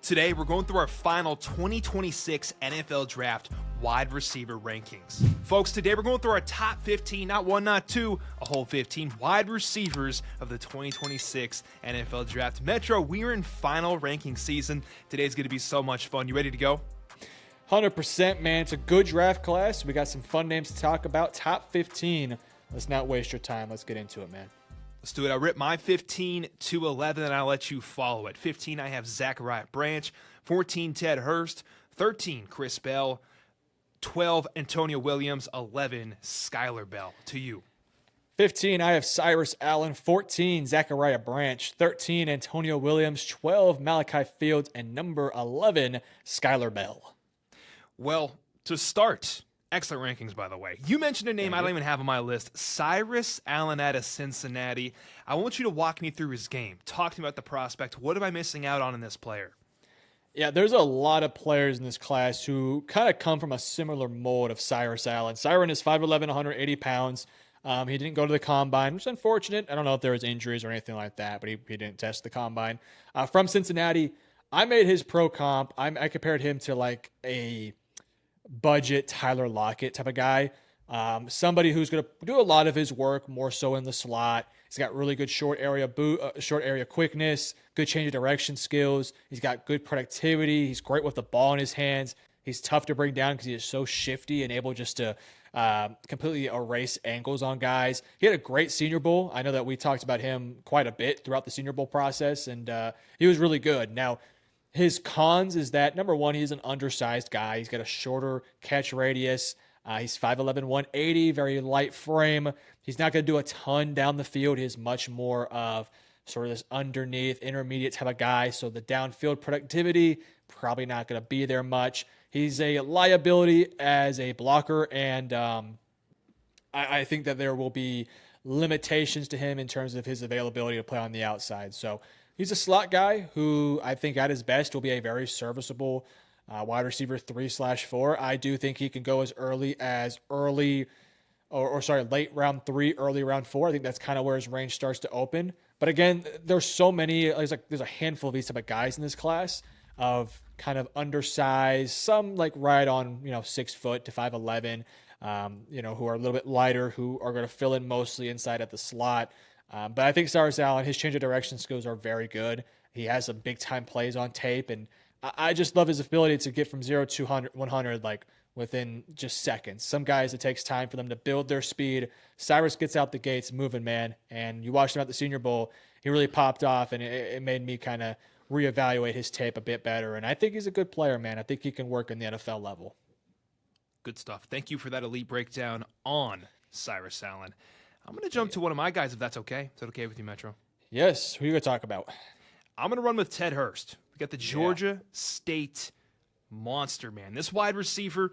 Today, we're going through our final 2026 NFL Draft wide receiver rankings. Folks, today we're going through our top 15, not one, not two, a whole 15 wide receivers of the 2026 NFL Draft. Metro, we are in final ranking season. Today's going to be so much fun. You ready to go? 100%, man. It's a good draft class. We got some fun names to talk about. Top 15. Let's not waste your time. Let's get into it, man. Let's do it. I'll rip my 15 to 11, and I'll let you follow it. 15, I have Zachariah Branch. 14, Ted Hurst. 13, Chris Bell. 12, Antonio Williams. 11, Skylar Bell. To you. 15, I have Cyrus Allen. 14, Zachariah Branch. 13, Antonio Williams. 12, Malachi Fields. And number 11, Skylar Bell. Well, to start, excellent rankings, by the way. You mentioned a name I don't even have on my list, Cyrus Allen out of Cincinnati. I want you to walk me through his game. Talk to me about the prospect. What am I missing out on in this player? Yeah, there's a lot of players in this class who kind of come from a similar mold of Cyrus Allen. Cyrus is 5'11", 180 pounds. He didn't go to the combine, which is unfortunate. I don't know if there was injuries or anything like that, but he didn't test the combine. From Cincinnati, I made his pro comp. I compared him to like a budget Tyler Lockett type of guy. Somebody who's going to do a lot of his work more so in the slot. He's got really good short area quickness, good change of direction skills. He's got good productivity. He's great with the ball in his hands. He's tough to bring down because he is so shifty and able just to completely erase angles on guys. He had a great Senior Bowl. I know that we talked about him quite a bit throughout the Senior Bowl process, and he was really good. Now, his cons is that, number one, he's an undersized guy. He's got a shorter catch radius. He's 5'11", 180, very light frame. He's not going to do a ton down the field. He's much more of sort of this underneath, intermediate type of guy. So the downfield productivity, probably not going to be there much. He's a liability as a blocker, and I think that there will be limitations to him in terms of his availability to play on the outside. So he's a slot guy who I think at his best will be a very serviceable wide receiver 3/4. I do think he can go as late round 3, early round 4. I think that's kind of where his range starts to open. But again, there's so many, there's a handful of these type of guys in this class of kind of undersized, some like right on, 6 foot to 5'11", who are a little bit lighter, who are going to fill in mostly inside at the slot. But I think Cyrus Allen, his change of direction skills are very good. He has some big time plays on tape, and I just love his ability to get from 0 to 100 like within just seconds. Some guys, it takes time for them to build their speed. Cyrus gets out the gates moving, man. And you watched him at the Senior Bowl. He really popped off, and it made me kind of reevaluate his tape a bit better. And I think he's a good player, man. I think he can work in the NFL level. Good stuff. Thank you for that elite breakdown on Cyrus Allen. I'm going to jump to one of my guys, if that's okay. Is that okay with you, Metro? Yes. Who are you going to talk about? I'm going to run with Ted Hurst. We got the Georgia State monster, man. This wide receiver,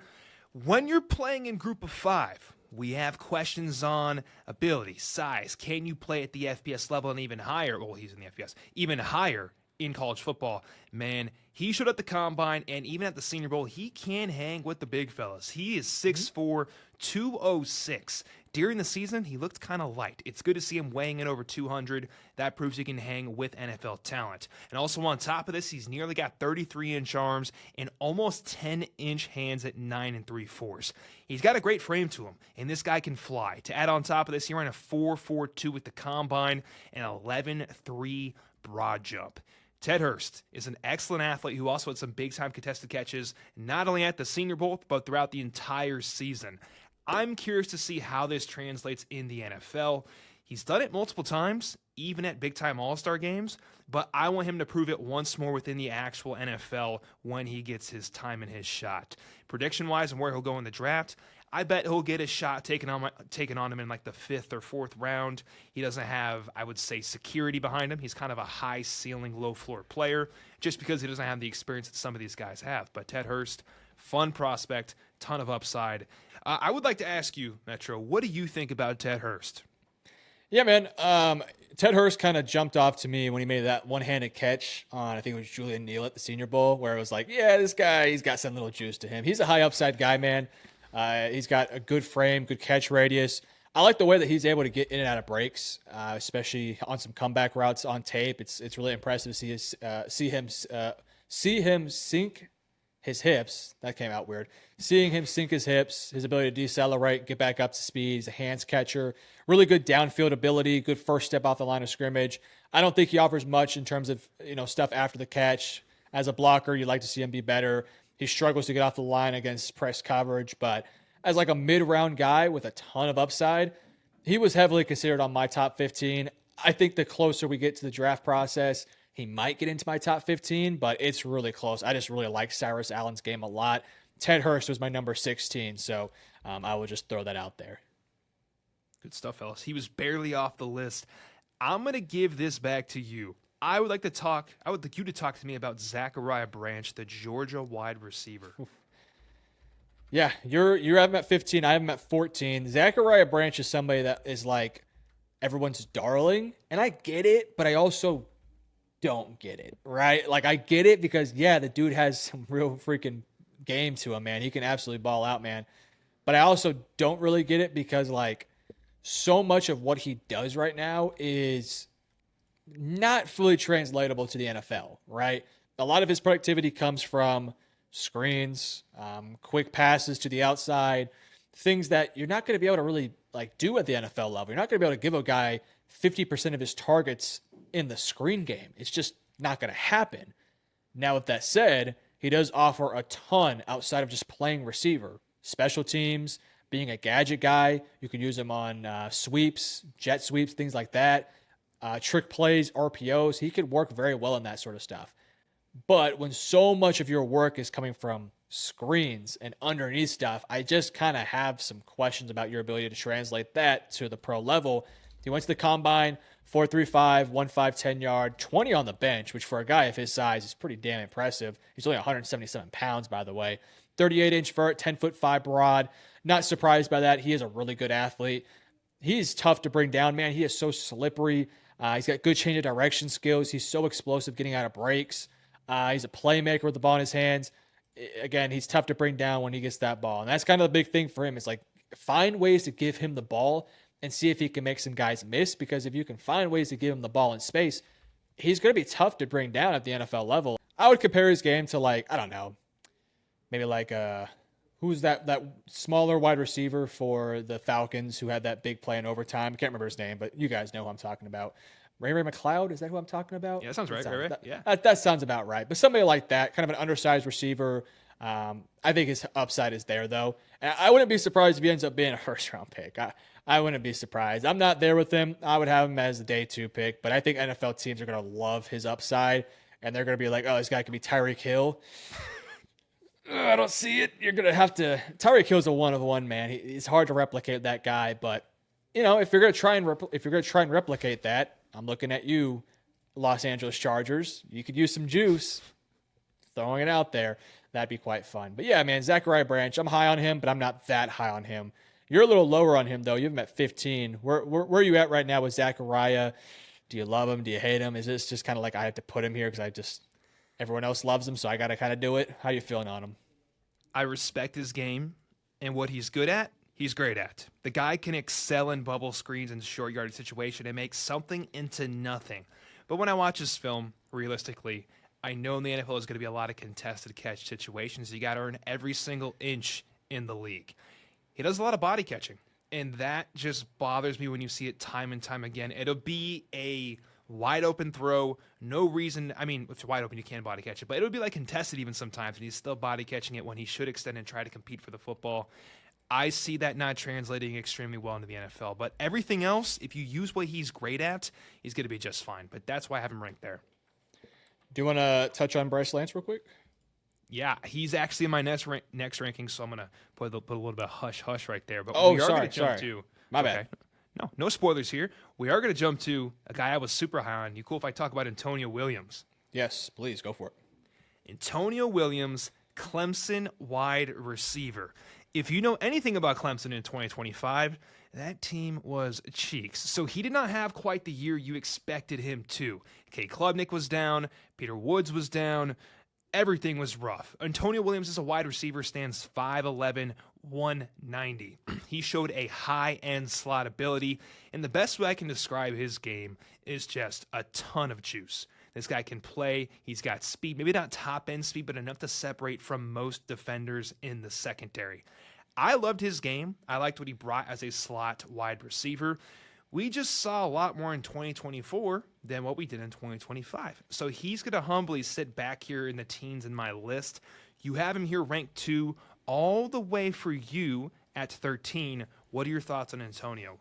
when you're playing in group of 5, we have questions on ability, size. Can you play at the FBS level and even higher? Well, he's in the FBS. Even higher in college football. Man, he showed at the combine and even at the Senior Bowl, he can hang with the big fellas. He is 6'4", 206. During the season, he looked kind of light. It's good to see him weighing in over 200. That proves he can hang with NFL talent. And also on top of this, he's nearly got 33-inch arms and almost 10-inch hands at 9 3/4. He's got a great frame to him, and this guy can fly. To add on top of this, he ran a 4.42 with the combine and 11.3 broad jump. Ted Hurst is an excellent athlete who also had some big-time contested catches, not only at the Senior Bowl, but throughout the entire season. I'm curious to see how this translates in the NFL. He's done it multiple times, even at big-time All-Star games, but I want him to prove it once more within the actual NFL when he gets his time and his shot. Prediction-wise and where he'll go in the draft, I bet he'll get a shot taken on him in like the 5th or 4th round. He doesn't have, I would say, security behind him. He's kind of a high-ceiling, low-floor player just because he doesn't have the experience that some of these guys have. But Ted Hurst, fun prospect, ton of upside. I would like to ask you, Metro, what do you think about Ted Hurst? Yeah, man. Ted Hurst kind of jumped off to me when he made that one-handed catch on, I think it was Julian Neal at the Senior Bowl, where it was like, yeah, this guy, he's got some little juice to him. He's a high upside guy, man. He's got a good frame, good catch radius. I like the way that he's able to get in and out of breaks, especially on some comeback routes on tape. It's really impressive to see him see him sink his hips. That came out weird. Seeing him sink his hips, his ability to decelerate, get back up to speed. He's a hands catcher, really good downfield ability, good first step off the line of scrimmage. I don't think he offers much in terms of stuff after the catch. As a blocker, you'd like to see him be better. He struggles to get off the line against press coverage, but as like a mid-round guy with a ton of upside, he was heavily considered on my top 15. I think the closer we get to the draft process, he might get into my top 15, but it's really close. I just really like Cyrus Allen's game a lot. Ted Hurst was my number 16, so I will just throw that out there. Good stuff, fellas. He was barely off the list. I'm going to give this back to you. I would like you to talk to me about Zachariah Branch, the Georgia wide receiver. Yeah, you have him at 15. I have him at 14. Zachariah Branch is somebody that is like everyone's darling, and I get it, but I also don't get it, right? Like, I get it because, yeah, the dude has some real freaking game to him, man. He can absolutely ball out, man. But I also don't really get it because, like, so much of what he does right now is not fully translatable to the NFL, right? A lot of his productivity comes from screens, quick passes to the outside, things that you're not going to be able to really like do at the NFL level. You're not going to be able to give a guy 50% of his targets in the screen game. It's just not going to happen. Now, with that said, he does offer a ton outside of just playing receiver, special teams, being a gadget guy. You can use him on sweeps, jet sweeps, things like that. Trick plays, RPOs. He could work very well in that sort of stuff. But when so much of your work is coming from screens and underneath stuff, I just kind of have some questions about your ability to translate that to the pro level. He went to the combine, 4.35, 1.5, 10 yard, 20 on the bench, which for a guy of his size is pretty damn impressive. He's only 177 pounds, by the way. 38-inch vert, 10'5" broad. Not surprised by that. He is a really good athlete. He's tough to bring down, man. He is so slippery. He's got good change of direction skills. He's so explosive getting out of breaks. He's a playmaker with the ball in his hands. Again, he's tough to bring down when he gets that ball. And that's kind of the big thing for him. It's like, find ways to give him the ball and see if he can make some guys miss. Because if you can find ways to give him the ball in space, he's going to be tough to bring down at the NFL level. I would compare his game to, like, I don't know, maybe like who's that smaller wide receiver for the Falcons who had that big play in overtime? I can't remember his name, but you guys know who I'm talking about. Ray McLeod, is that who I'm talking about? Yeah, that sounds right. That sounds about right. But somebody like that, kind of an undersized receiver, I think his upside is there, though. And I wouldn't be surprised if he ends up being a first-round pick. I wouldn't be surprised. I'm not there with him. I would have him as a day 2 pick, but I think NFL teams are going to love his upside, and they're going to be like, oh, this guy could be Tyreek Hill. I don't see it. You're going to have to – Tyreek Hill's a one-of-one, man. It's hard to replicate that guy, but, if you're going to try and replicate that, I'm looking at you, Los Angeles Chargers. You could use some juice. Throwing it out there. That'd be quite fun. But yeah, man, Zachariah Branch, I'm high on him, but I'm not that high on him. You're a little lower on him, though. You have him at 15. Where are you at right now with Zachariah? Do you love him? Do you hate him? Is this just kind of like I have to put him here because everyone else loves him, so I got to kind of do it? How are you feeling on him? I respect his game and what he's good at. He's great at. The guy can excel in bubble screens and short yardage situation and make something into nothing. But when I watch his film, realistically, I know in the NFL there's going to be a lot of contested catch situations. You got to earn every single inch in the league. He does a lot of body catching, and that just bothers me when you see it time and time again. It'll be a wide open throw, no reason. I mean, if it's wide open, you can body catch it, but it'll be like contested even sometimes, and he's still body catching it when he should extend and try to compete for the football. I see that not translating extremely well into the NFL. But everything else, if you use what he's great at, he's going to be just fine. But that's why I have him ranked there. Do you want to touch on Bryce Lance real quick? Yeah, he's actually in my next ranking, so I'm going to put a little bit of hush-hush right there. But oh, we are sorry, going to jump to... My bad. No spoilers here. We are going to jump to a guy I was super high on. You cool if I talk about Antonio Williams? Yes, please, go for it. Antonio Williams, Clemson wide receiver. If you know anything about Clemson in 2025, that team was cheeks. So he did not have quite the year you expected him to. Kay Klubnik was down. Peter Woods was down. Everything was rough. Antonio Williams is a wide receiver, stands 5'11", 190. He showed a high-end slot ability, and the best way I can describe his game is just a ton of juice. This guy can play. He's got speed, maybe not top end speed, but enough to separate from most defenders in the secondary. I loved his game. I liked what he brought as a slot wide receiver. We just saw a lot more in 2024 than what we did in 2025. So he's going to humbly sit back here in the teens in my list. You have him here ranked 2 all the way for you at 13. What are your thoughts on Antonio?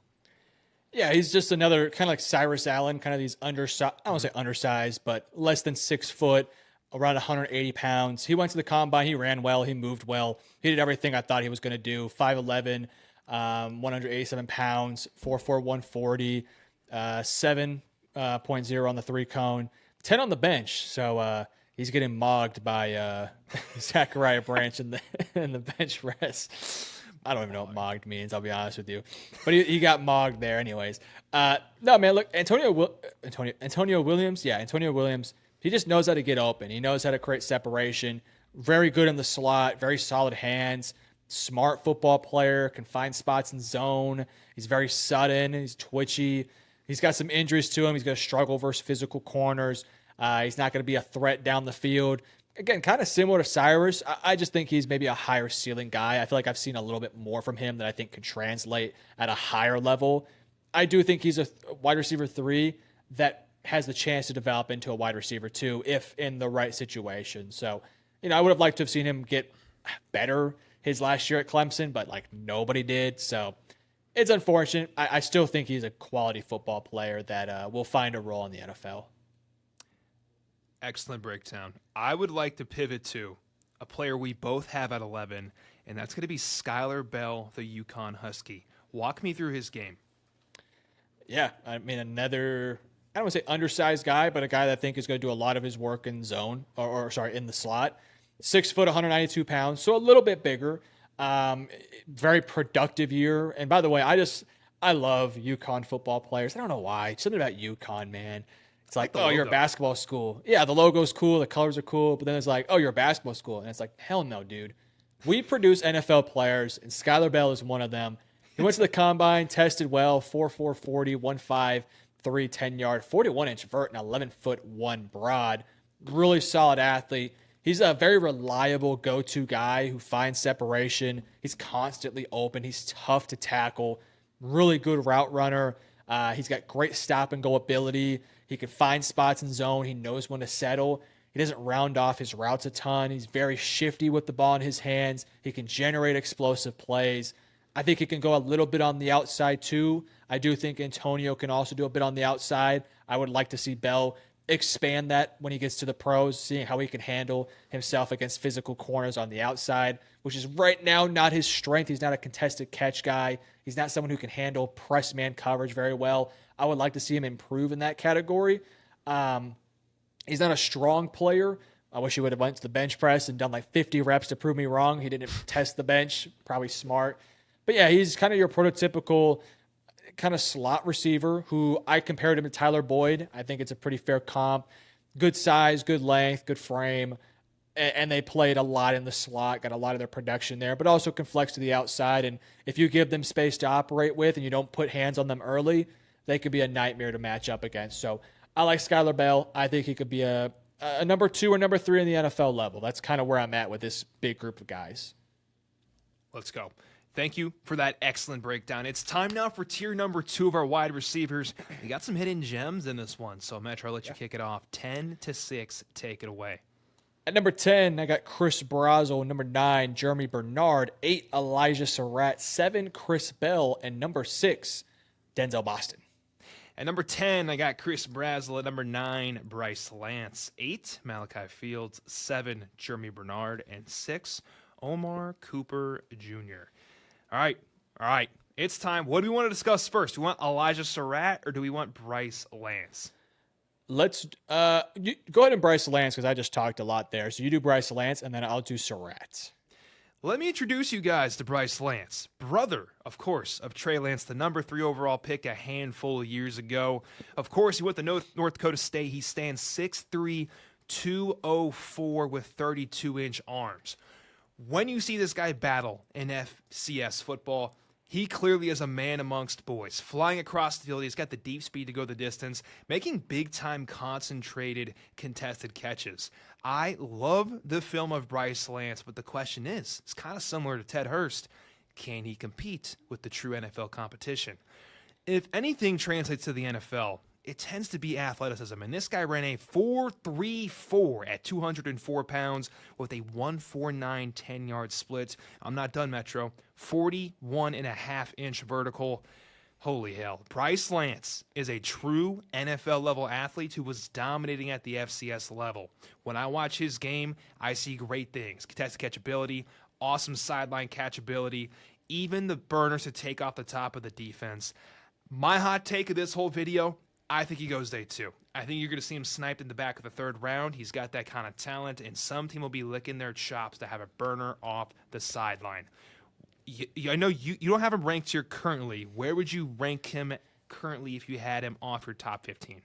Yeah, he's just another kind of like Cyrus Allen, kind of these undersized, I won't say undersized, but less than 6 foot, around 180 pounds. He went to the combine. He ran well. He moved well. He did everything I thought he was going to do. 5'11", 187 pounds, 4'4", 140, 7.0 on the 3-cone, 10 on the bench. So he's getting mogged by Zachariah Branch in the bench press. I don't even know what mogged means, I'll be honest with you. But he got mogged there anyways. No, man, look, Antonio Williams, Antonio Williams, he just knows how to get open. He knows how to create separation. Very good in the slot, very solid hands, smart football player, can find spots in zone. He's very sudden, he's twitchy. He's got some injuries to him. He's going to struggle versus physical corners. He's not going to be a threat down the field. Again, kind of similar to Cyrus. I just think he's maybe a higher ceiling guy. I feel like I've seen a little bit more from him that I think can translate at a higher level. I do think he's a wide receiver 3 that has the chance to develop into a wide receiver 2 if in the right situation. So, I would have liked to have seen him get better his last year at Clemson, but like nobody did. So it's unfortunate. I still think he's a quality football player that will find a role in the NFL. Excellent breakdown. I would like to pivot to a player we both have at 11, and that's going to be Skylar Bell, the UConn Husky. Walk me through his game. Yeah, I mean, another, I don't want to say undersized guy, but a guy that I think is going to do a lot of his work in zone, in the slot. 6 foot, 192 pounds, so a little bit bigger. Very productive year. And by the way, I love UConn football players. I don't know why. Something about UConn, man. It's like, oh, you're a basketball school. Yeah, the logo's cool, the colors are cool, but then it's like, oh, you're a basketball school. And it's like, hell no, dude. We produce NFL players, and Skylar Bell is one of them. He went to the combine, tested well, 4'4", 40, 1.5, 3, 10-yard, 41-inch vert, and 11'1" broad. Really solid athlete. He's a very reliable go-to guy who finds separation. He's constantly open. He's tough to tackle. Really good route runner. He's got great stop-and-go ability. He can find spots in zone. He knows when to settle. He doesn't round off his routes a ton. He's very shifty with the ball in his hands. He can generate explosive plays. I think he can go a little bit on the outside too. I do think Antonio can also do a bit on the outside. I would like to see Bell expand that when he gets to the pros, seeing how he can handle himself against physical corners on the outside, which is right now not his strength. He's not a contested catch guy. He's not someone who can handle press man coverage very well. I would like to see him improve in that category. He's not a strong player. I wish he would have went to the bench press and done like 50 reps to prove me wrong. He didn't test the bench. Probably smart. But yeah, he's kind of your prototypical kind of slot receiver who I compared him to Tyler Boyd. I think it's a pretty fair comp. Good size, good length, good frame. And they played a lot in the slot, got a lot of their production there, but also can flex to the outside. And if you give them space to operate with and you don't put hands on them early, they could be a nightmare to match up against. So I like Skylar Bell. I think he could be a number 2 or number 3 in the NFL level. That's kind of where I'm at with this big group of guys. Let's go. Thank you for that excellent breakdown. It's time now for tier number 2 of our wide receivers. We got some hidden gems in this one. So, Metro, I'll let you kick it off. 10-6, take it away. At number 10, I got Chris Brazel. Number 9, Jeremy Bernard. 8, Elijah Surratt. 7, Chris Bell. And number 6, Denzel Boston. At number 10, I got Chris Brazel. At number 9, Bryce Lance. 8, Malachi Fields. 7, Jeremy Bernard. And 6, Omar Cooper Jr. All right. It's time. What do we want to discuss first? Do we want Elijah Surratt or do we want Bryce Lance? Let's go ahead and Bryce Lance because I just talked a lot there. So you do Bryce Lance and then I'll do Surratt. Let me introduce you guys to Bryce Lance, brother, of course, of Trey Lance, the number 3 overall pick a handful of years ago. Of course, he went to North Dakota State. He stands 6'3", 204 with 32-inch arms. When you see this guy battle in FCS football, He clearly is a man amongst boys. Flying across the field, he's got the deep speed to go the distance, making big-time concentrated contested catches. I love the film of Bryce Lance, but the question is, it's kind of similar to Ted Hurst. Can he compete with the true NFL competition? If anything translates to the NFL, it tends to be athleticism. And this guy ran a 4.34 at 204 pounds with a 1.49 10-yard split. I'm not done, Metro. 41.5-inch vertical. Holy hell. Bryce Lance is a true NFL-level athlete who was dominating at the FCS level. When I watch his game, I see great things. Contested catchability, awesome sideline catchability, even the burners to take off the top of the defense. My hot take of this whole video, I think he goes day 2. I think you're going to see him sniped in the back of the 3rd round. He's got that kind of talent, and some team will be licking their chops to have a burner off the sideline. I know you don't have him ranked here currently. Where would you rank him currently if you had him off your top 15?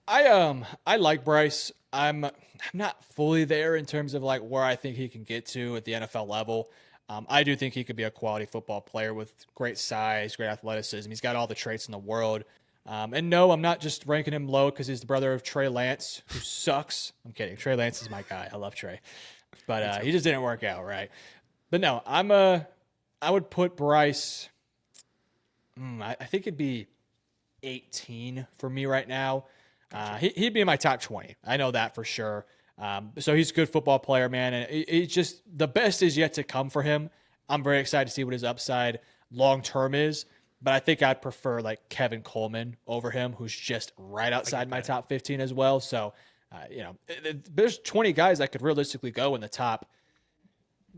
I like Bryce. I'm not fully there in terms of like where I think he can get to at the NFL level. I do think he could be a quality football player with great size, great athleticism. He's got all the traits in the world. And no, I'm not just ranking him low because he's the brother of Trey Lance, who sucks. I'm kidding. Trey Lance is my guy. I love Trey. But he just didn't work out, right? But no, I would put Bryce, I think it'd be 18 for me right now. He'd be in my top 20. I know that for sure. So he's a good football player, man. And it's just the best is yet to come for him. I'm very excited to see what his upside long-term is. But I think I'd prefer like Kevin Coleman over him, who's just right outside my top 15 as well. So, there's 20 guys that could realistically go in the top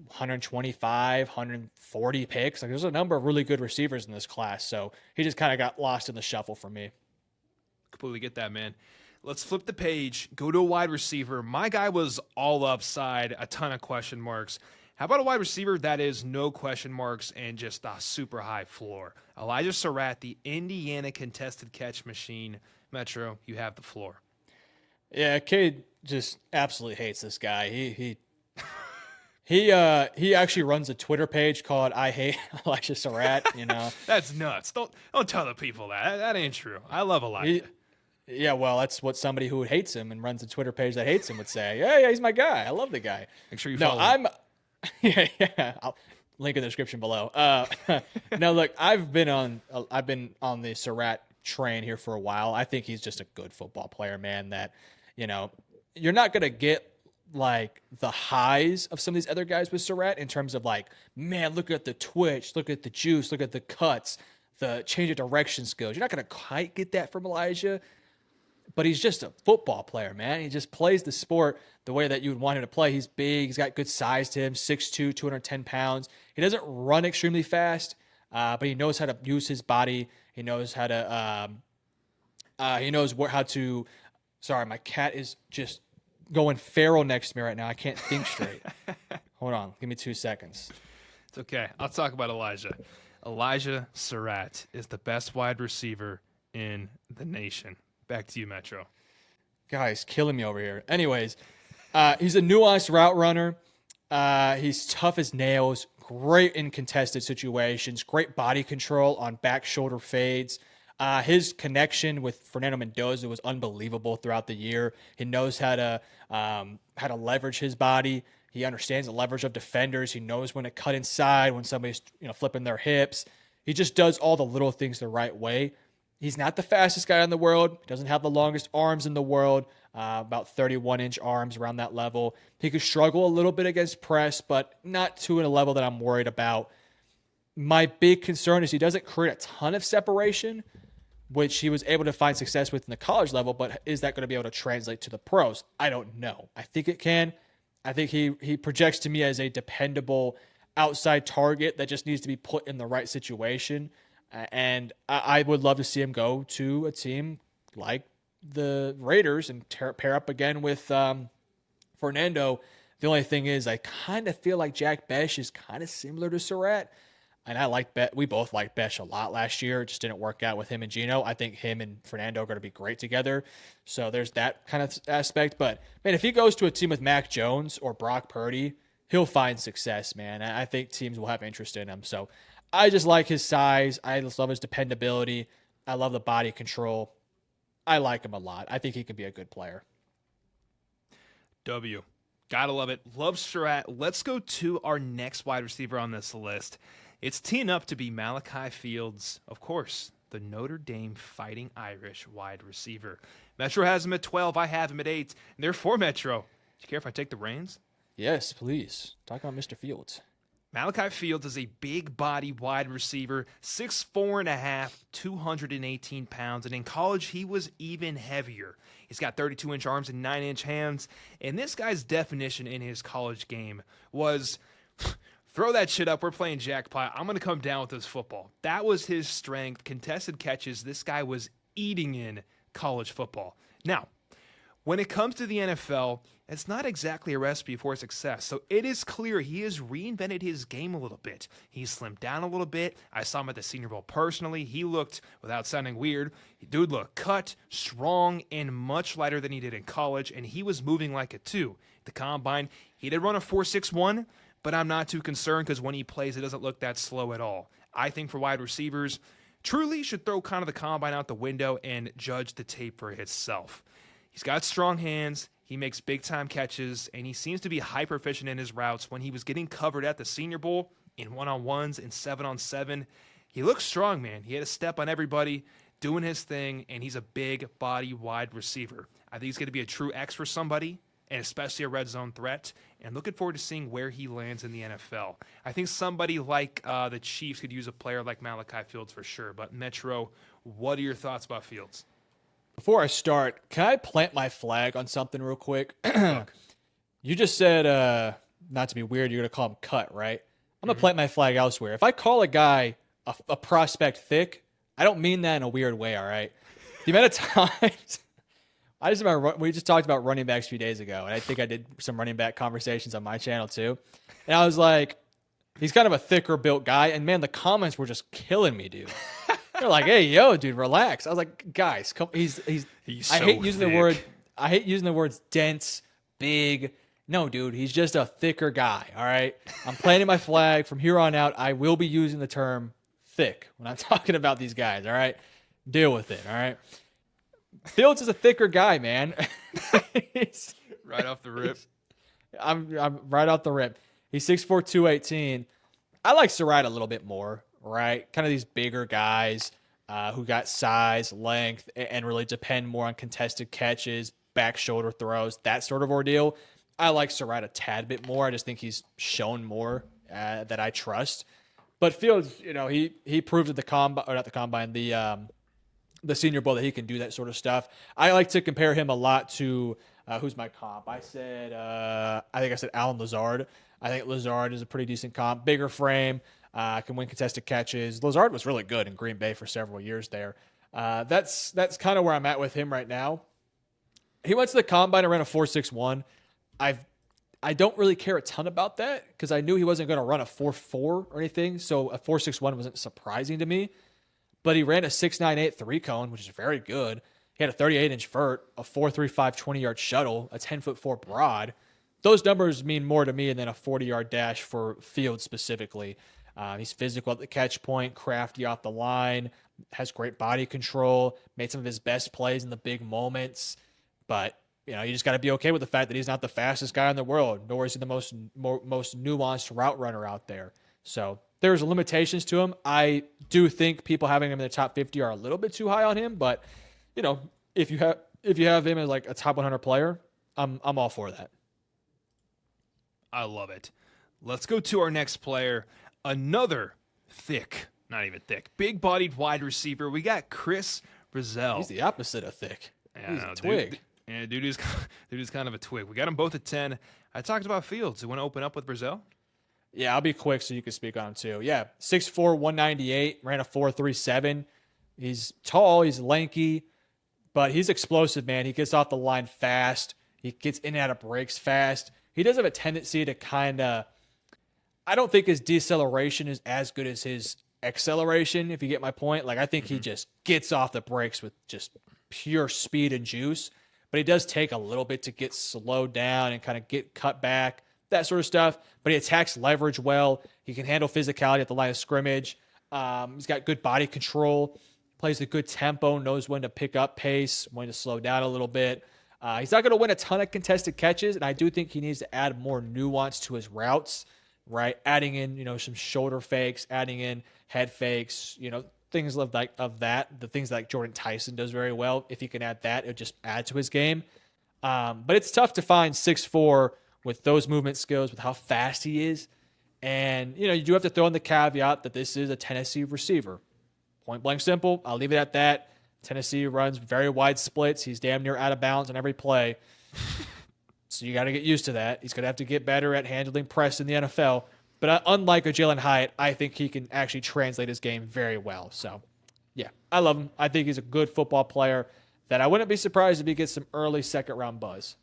125, 140 picks. Like there's a number of really good receivers in this class. So he just kind of got lost in the shuffle for me. Completely get that, man. Let's flip the page, go to a wide receiver. My guy was all upside, a ton of question marks. How about a wide receiver that is no question marks and just a super high floor? Elijah Surratt, the Indiana contested catch machine. Metro, you have the floor. Yeah, Cade just absolutely hates this guy. He actually runs a Twitter page called "I Hate Elijah Surratt." You know, that's nuts. Don't tell the people that. That ain't true. I love Elijah. Yeah, well, that's what somebody who hates him and runs a Twitter page that hates him would say. Yeah, he's my guy. I love the guy. Make sure you follow him. Yeah. I'll link in the description below. No, look, I've been on the Surratt train here for a while. I think he's just a good football player, man. That you're not gonna get like the highs of some of these other guys with Surratt in terms of like, man, look at the twitch, look at the juice, look at the cuts, the change of direction skills. You're not gonna quite get that from Elijah. But he's just a football player, man. He just plays the sport the way that you would want him to play. He's big. He's got good size to him, 6'2", 210 pounds. He doesn't run extremely fast, but he knows how to use his body. He knows how to sorry, my cat is just going feral next to me right now. I can't think straight. Hold on. Give me 2 seconds. It's okay. I'll talk about Elijah. Elijah Surratt is the best wide receiver in the nation. Back to you, Metro. Guys, killing me over here. Anyways, he's a nuanced route runner. He's tough as nails, great in contested situations, great body control on back shoulder fades. His connection with Fernando Mendoza was unbelievable throughout the year. He knows how to leverage his body. He understands the leverage of defenders. He knows when to cut inside, when somebody's flipping their hips. He just does all the little things the right way. He's not the fastest guy in the world. He doesn't have the longest arms in the world, about 31-inch arms around that level. He could struggle a little bit against press, but not to a level that I'm worried about. My big concern is he doesn't create a ton of separation, which he was able to find success with in the college level, but is that going to be able to translate to the pros? I don't know. I think it can. I think he projects to me as a dependable outside target that just needs to be put in the right situation. And I would love to see him go to a team like the Raiders and pair up again with Fernando. The only thing is I kind of feel like Jack Besh is kind of similar to Surratt. And we both liked Besh a lot last year. It just didn't work out with him and Geno. I think him and Fernando are going to be great together. So there's that kind of aspect. But, man, if he goes to a team with Mac Jones or Brock Purdy, he'll find success, man. I think teams will have interest in him. So I just like his size. I just love his dependability. I love the body control. I like him a lot. I think he could be a good player. W. Gotta love it. Love Surratt. Let's go to our next wide receiver on this list. It's teeing up to be Malachi Fields, of course, the Notre Dame Fighting Irish wide receiver. Metro has him at 12. I have him at 8. And therefore, Metro, do you care if I take the reins? Yes, please. Talk about Mr. Fields. Malachi Fields is a big body wide receiver, 6'4.5", 218 pounds, and in college he was even heavier. He's got 32-inch arms and 9-inch hands, and this guy's definition in his college game was, throw that shit up, we're playing jackpot, I'm going to come down with this football. That was his strength. Contested catches, this guy was eating in college football. Now, when it comes to the NFL, it's not exactly a recipe for success. So it is clear he has reinvented his game a little bit. He's slimmed down a little bit. I saw him at the Senior Bowl personally. He looked, without sounding weird, dude looked cut, strong, and much lighter than he did in college, and he was moving like a 2. The combine, he did run a 4.61, but I'm not too concerned because when he plays, it doesn't look that slow at all. I think for wide receivers, truly should throw kind of the combine out the window and judge the tape for itself. He's got strong hands, he makes big-time catches, and he seems to be hyper efficient in his routes. When he was getting covered at the Senior Bowl in one-on-ones and 7-on-7, he looks strong, man. He had a step on everybody, doing his thing, and he's a big body wide receiver. I think he's going to be a true X for somebody, and especially a red zone threat, and looking forward to seeing where he lands in the NFL. I think somebody like the Chiefs could use a player like Malachi Fields for sure, but Metro, what are your thoughts about Fields? Before I start, can I plant my flag on something real quick? You just said, not to be weird, you're going to call him cut, right? I'm going to plant my flag elsewhere. If I call a guy a prospect thick, I don't mean that in a weird way, all right? The amount of times, I just remember, we just talked about running backs a few days ago, and I think I did some running back conversations on my channel too. And I was like, he's kind of a thicker built guy, and man, the comments were just killing me, dude. They're like, "Hey, yo, dude, relax." I was like, "Guys, come." He's so I hate using thick. the word. I hate using the words dense, big. No, dude, he's just a thicker guy. All right. I'm planting my flag from here on out. I will be using the term thick when I'm talking about these guys. All right. Deal with it. All right. Fields is a thicker guy, man. Right off the rip. I'm right off the rip. He's 6'4", 218. I like Surratt a little bit more, right? Kind of these bigger guys who got size, length, and really depend more on contested catches, back shoulder throws, that sort of ordeal. I like Surratt a tad bit more. I just think he's shown more that I trust. But Fields, you know, he proved at the combine, or not the combine, the Senior Bowl that he can do that sort of stuff. I like to compare him a lot to who's my comp. I think I said Alan Lazard. I think Lazard is a pretty decent comp, bigger frame, can win contested catches. Lazard was really good in Green Bay for several years there. That's kind of where I'm at with him right now. He went to the combine and ran a 4.61. I don't really care a ton about that because I knew he wasn't going to run a 4.4 or anything, so a 4.61 wasn't surprising to me. But he ran a 6.98 3-cone, which is very good. He had a 38-inch vert, a 4.35 20-yard shuttle, a 10'4" broad. Those numbers mean more to me than a 40-yard dash for Fields specifically. He's physical at the catch point, crafty off the line, has great body control, made some of his best plays in the big moments. But, you know, you just got to be okay with the fact that he's not the fastest guy in the world, nor is he the most nuanced route runner out there. So there's limitations to him. I do think people having him in the top 50 are a little bit too high on him, but, you know, if you have him as like a top 100 player, I'm all for that. I love it. Let's go to our next player. Another thick, not even thick, big-bodied wide receiver. We got Chris Brazzell. He's the opposite of thick. Yeah, He's a twig. Dude is kind of a twig. We got them both at 10. I talked about Fields. You want to open up with Brazzell? Yeah, I'll be quick so you can speak on him too. Yeah, 6'4", 198, ran a 4.37. He's tall, he's lanky, but he's explosive, man. He gets off the line fast. He gets in and out of breaks fast. He does have a tendency to kind of, I don't think his deceleration is as good as his acceleration, if you get my point. Like, I think he just gets off the brakes with just pure speed and juice, but he does take a little bit to get slowed down and kind of get cut back, that sort of stuff. But he attacks leverage well. He can handle physicality at the line of scrimmage. He's got good body control, plays a good tempo, knows when to pick up pace, when to slow down a little bit. He's not going to win a ton of contested catches, and I do think he needs to add more nuance to his routes, right? Adding in, some shoulder fakes, adding in head fakes, things like of that, the things like Jordan Tyson does very well. If he can add that, it would just add to his game. But it's tough to find 6'4" with those movement skills, with how fast he is. And, you do have to throw in the caveat that this is a Tennessee receiver. Point blank simple. I'll leave it at that. Tennessee runs very wide splits. He's damn near out of bounds on every play. So you got to get used to that. He's going to have to get better at handling press in the NFL. But unlike a Jalen Hyatt, I think he can actually translate his game very well. So, yeah, I love him. I think he's a good football player that I wouldn't be surprised if he gets some early second-round buzz.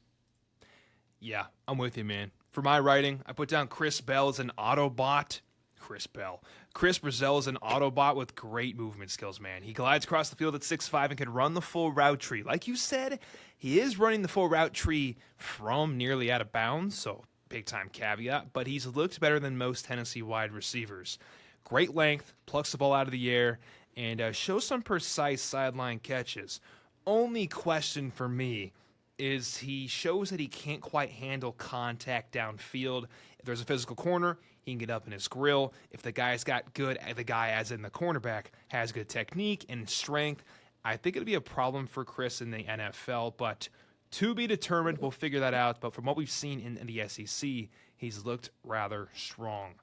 Yeah, I'm with you, man. For my writing, I put down Chris Bell as an Autobot. Chris Brazell is an Autobot with great movement skills, man. He glides across the field at 6'5" and can run the full route tree. Like you said, he is running the full route tree from nearly out of bounds, so big-time caveat, but he's looked better than most Tennessee wide receivers. Great length, plucks the ball out of the air, and shows some precise sideline catches. Only question for me is he shows that he can't quite handle contact downfield. If there's a physical corner, he can get up in his grill. If the guy as in the cornerback, has good technique and strength, I think it'll be a problem for Chris in the NFL, but to be determined. We'll figure that out. But from what we've seen in the SEC, he's looked rather strong.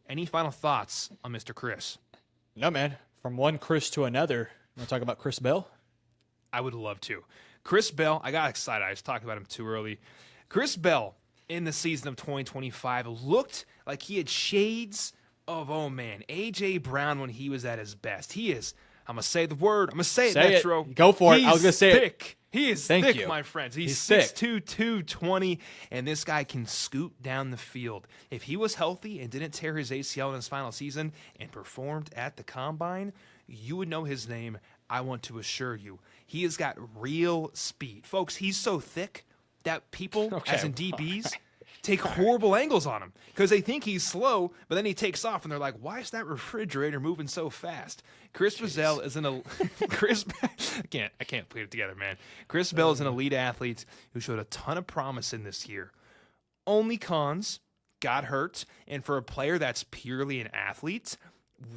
Any final thoughts on Mr. Chris? No, man. From one Chris to another. You want to talk about Chris Bell? I would love to. Chris Bell, I got excited. I was talking about him too early. Chris Bell, in the season of 2025, looked like he had shades of, A.J. Brown when he was at his best. He is, I'm going to say the word. I'm going to say it, Metro. Go for it. I was going to say thick. it. He is Thank thick, you. my friends. He's thick. 6'2", 220, and this guy can scoot down the field. If he was healthy and didn't tear his ACL in his final season and performed at the Combine, you would know his name, I want to assure you. He has got real speed. Folks, he's so thick that people, as in DBs, take horrible angles on him because they think he's slow, but then he takes off and they're like, why is that refrigerator moving so fast? Chris Brazell is I can't put it together, man. Chris Bell is an elite athlete who showed a ton of promise in this year. Only cons, got hurt, and for a player that's purely an athlete,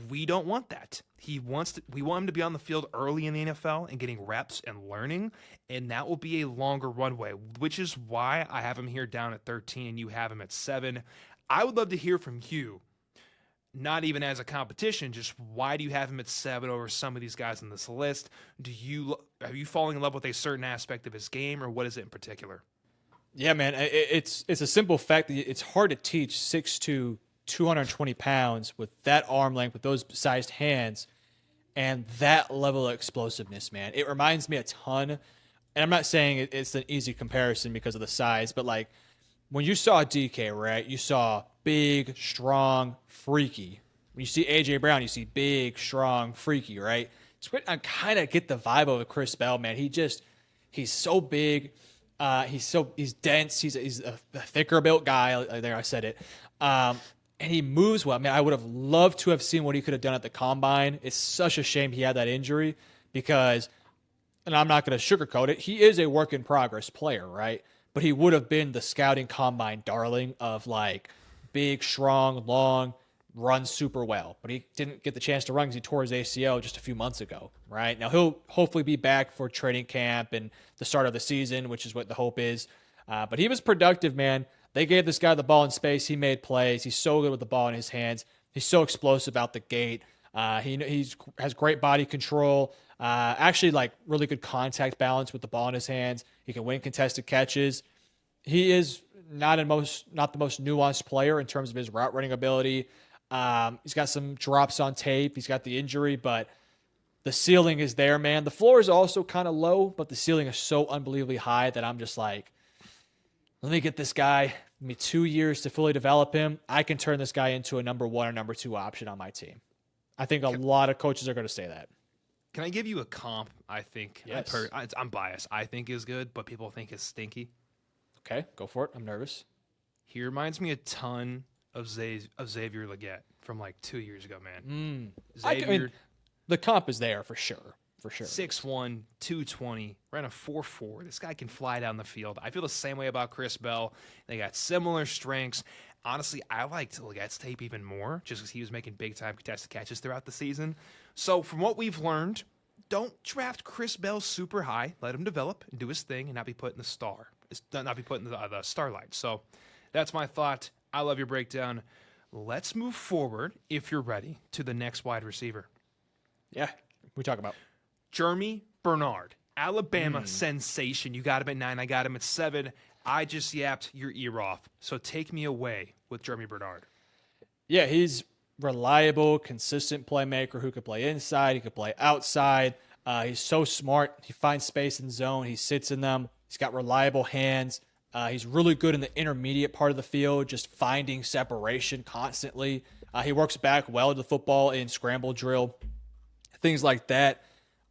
we don't want that. We want him to be on the field early in the NFL and getting reps and learning, and that will be a longer runway, which is why I have him here down at 13 and you have him at 7. I would love to hear from you, not even as a competition, just why do you have him at 7 over some of these guys on this list? Are you falling in love with a certain aspect of his game, or what is it in particular? Yeah, man, it's a simple fact that it's hard to teach 6'2", 220 pounds with that arm length, with those sized hands, and that level of explosiveness, man. It reminds me a ton, and I'm not saying it's an easy comparison because of the size, but like when you saw DK, right, you saw big, strong, freaky. When you see A.J. Brown, you see big, strong, freaky, right? So I kind of get the vibe of Chris Bell, man. He's so big. He's dense. He's a thicker built guy. There, I said it. And he moves well. I mean, I would have loved to have seen what he could have done at the Combine. It's such a shame he had that injury because, and I'm not going to sugarcoat it, he is a work in progress player, right? But he would have been the scouting Combine darling of like big, strong, long, runs super well. But he didn't get the chance to run because he tore his ACL just a few months ago, right? Now he'll hopefully be back for training camp and the start of the season, which is what the hope is. But he was productive, man. They gave this guy the ball in space. He made plays. He's so good with the ball in his hands. He's so explosive out the gate. He has great body control. Actually, like really good contact balance with the ball in his hands. He can win contested catches. He is not the most nuanced player in terms of his route running ability. He's got some drops on tape. He's got the injury, but the ceiling is there, man. The floor is also kind of low, but the ceiling is so unbelievably high that I'm just like, let me get this guy. Give me 2 years to fully develop him. I can turn this guy into a number 1 or number 2 option on my team. I think a lot of coaches are going to say that. Can I give you a comp? I think Yes. I'm biased. I think is good, but people think is stinky. Okay, go for it. I'm nervous. He reminds me a ton of Xavier Legette from like 2 years ago, man. Xavier, the comp is there for sure. For sure. 6'1", 220, ran a 4.4. This guy can fly down the field. I feel the same way about Chris Bell. They got similar strengths. Honestly, I liked Legette's tape even more just because he was making big-time contested catches throughout the season. So from what we've learned, don't draft Chris Bell super high. Let him develop and do his thing and not be put in the starlight. So that's my thought. I love your breakdown. Let's move forward, if you're ready, to the next wide receiver. Yeah, we talk about Germie Bernard, Alabama sensation. You got him at 9. I got him at 7. I just yapped your ear off. So take me away with Germie Bernard. Yeah, he's reliable, consistent playmaker who could play inside. He could play outside. He's so smart. He finds space in zone. He sits in them. He's got reliable hands. He's really good in the intermediate part of the field, just finding separation constantly. He works back well to the football in scramble drill, things like that.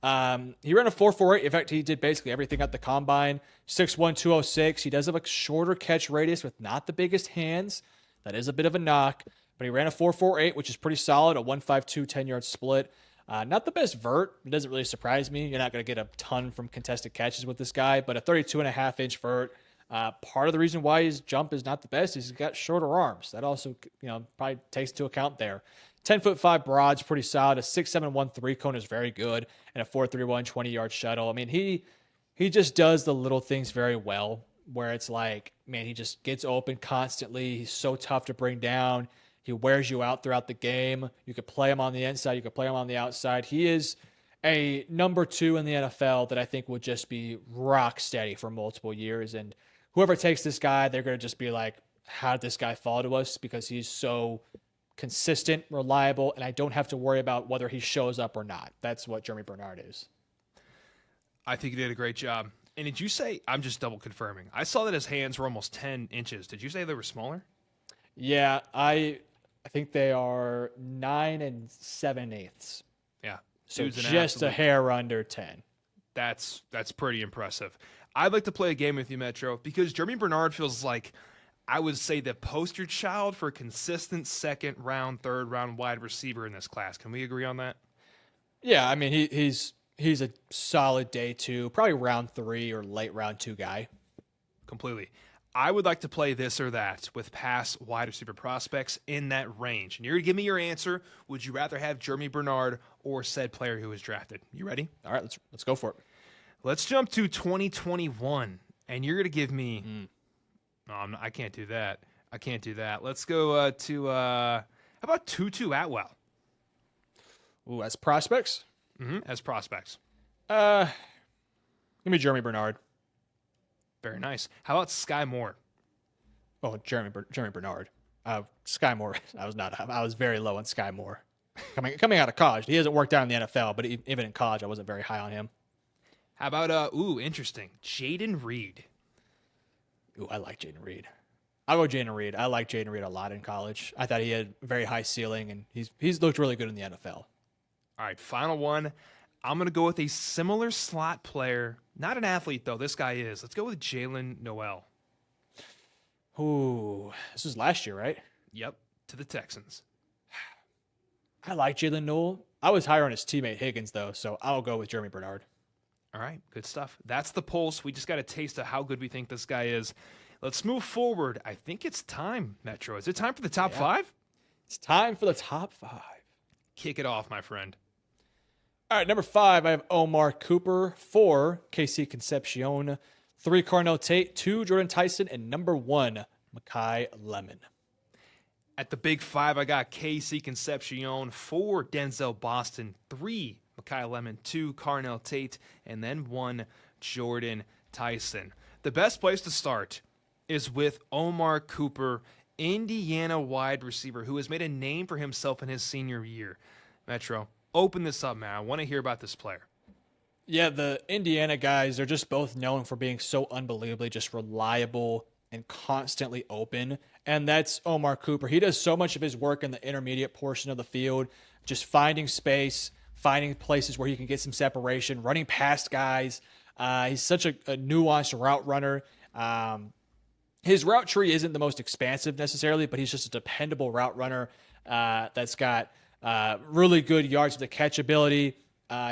He ran a 4.48. In fact, he did basically everything at the combine. 6'1", 206. He does have a shorter catch radius with not the biggest hands. That is a bit of a knock. But he ran a 4.48, which is pretty solid, a 1.52 10-yard split. Not the best vert. It doesn't really surprise me. You're not going to get a ton from contested catches with this guy, but a 32.5-inch vert. Part of the reason why his jump is not the best is he's got shorter arms. That also, probably takes into account there. 10'5" broad's pretty solid. A 6'7" 1.3 cone is very good, and a 4.31 20-yard shuttle. I mean, he just does the little things very well, where it's like, man, he just gets open constantly. He's so tough to bring down. He wears you out throughout the game. You could play him on the inside. You could play him on the outside. He is a number 2 in the NFL that I think will just be rock steady for multiple years. And whoever takes this guy, they're going to just be like, how did this guy fall to us? Because he's so consistent, reliable, and I don't have to worry about whether he shows up or not. That's what Germie Bernard is. I think you did a great job. And did you say, I'm just double confirming, I saw that his hands were almost 10 inches. Did you say they were smaller? Yeah, I think they are 9 7/8. Yeah. So Dude's an just a absolute- hair under 10. That's pretty impressive. I'd like to play a game with you, Metro, because Germie Bernard feels like, I would say, the poster child for a consistent second round, third round wide receiver in this class. Can we agree on that? Yeah, I mean, he's a solid day 2, probably round 3 or late round 2 guy. Completely. I would like to play this or that with past wide receiver prospects in that range. And you're going to give me your answer. Would you rather have Germie Bernard or said player who was drafted? You ready? All right, let's go for it. Let's jump to 2021. And you're going to give me... No, I can't do that. I can't do that. Let's go to... how about Tutu Atwell? Ooh, as prospects? As prospects. Give me Germie Bernard. Very nice. How about Sky Moore? Oh, Germie Bernard. Sky Moore. I was very low on Sky Moore. Coming out of college. He hasn't worked out in the NFL, but even in college, I wasn't very high on him. How about, interesting, Jaden Reed? Ooh, I like Jaden Reed. I'll go Jaden Reed. I like Jaden Reed a lot in college. I thought he had a very high ceiling, and he's looked really good in the NFL. All right, final one. I'm going to go with a similar slot player. Not an athlete, though. This guy is. Let's go with Jalen Noel. Ooh, this was last year, right? Yep, to the Texans. I like Jalen Noel. I was higher on his teammate Higgins, though, so I'll go with Germie Bernard. All right, good stuff. That's the pulse. We just got a taste of how good we think this guy is. Let's move forward. I think it's time, Metro. Is it time for the top 5? It's time for the top 5. Kick it off, my friend. All right, number 5, I have Omar Cooper. 4, KC Concepcion. 3, Carnell Tate. 2, Jordan Tyson. And number 1, Makai Lemon. At the big 5, I got KC Concepcion. 4, Denzel Boston. 3, Makai Lemon. 2, Carnell Tate. And then 1, Jordan Tyson. The best place to start is with Omar Cooper, Indiana wide receiver who has made a name for himself in his senior year. Metro, open this up, man. I want to hear about this player. Yeah, the Indiana guys, they're just both known for being so unbelievably just reliable and constantly open. And that's Omar Cooper. He does so much of his work in the intermediate portion of the field, just finding space, finding places where he can get some separation, running past guys. He's such a nuanced route runner. his route tree isn't the most expansive necessarily, but he's just a dependable route runner that's got really good yards to the catch ability.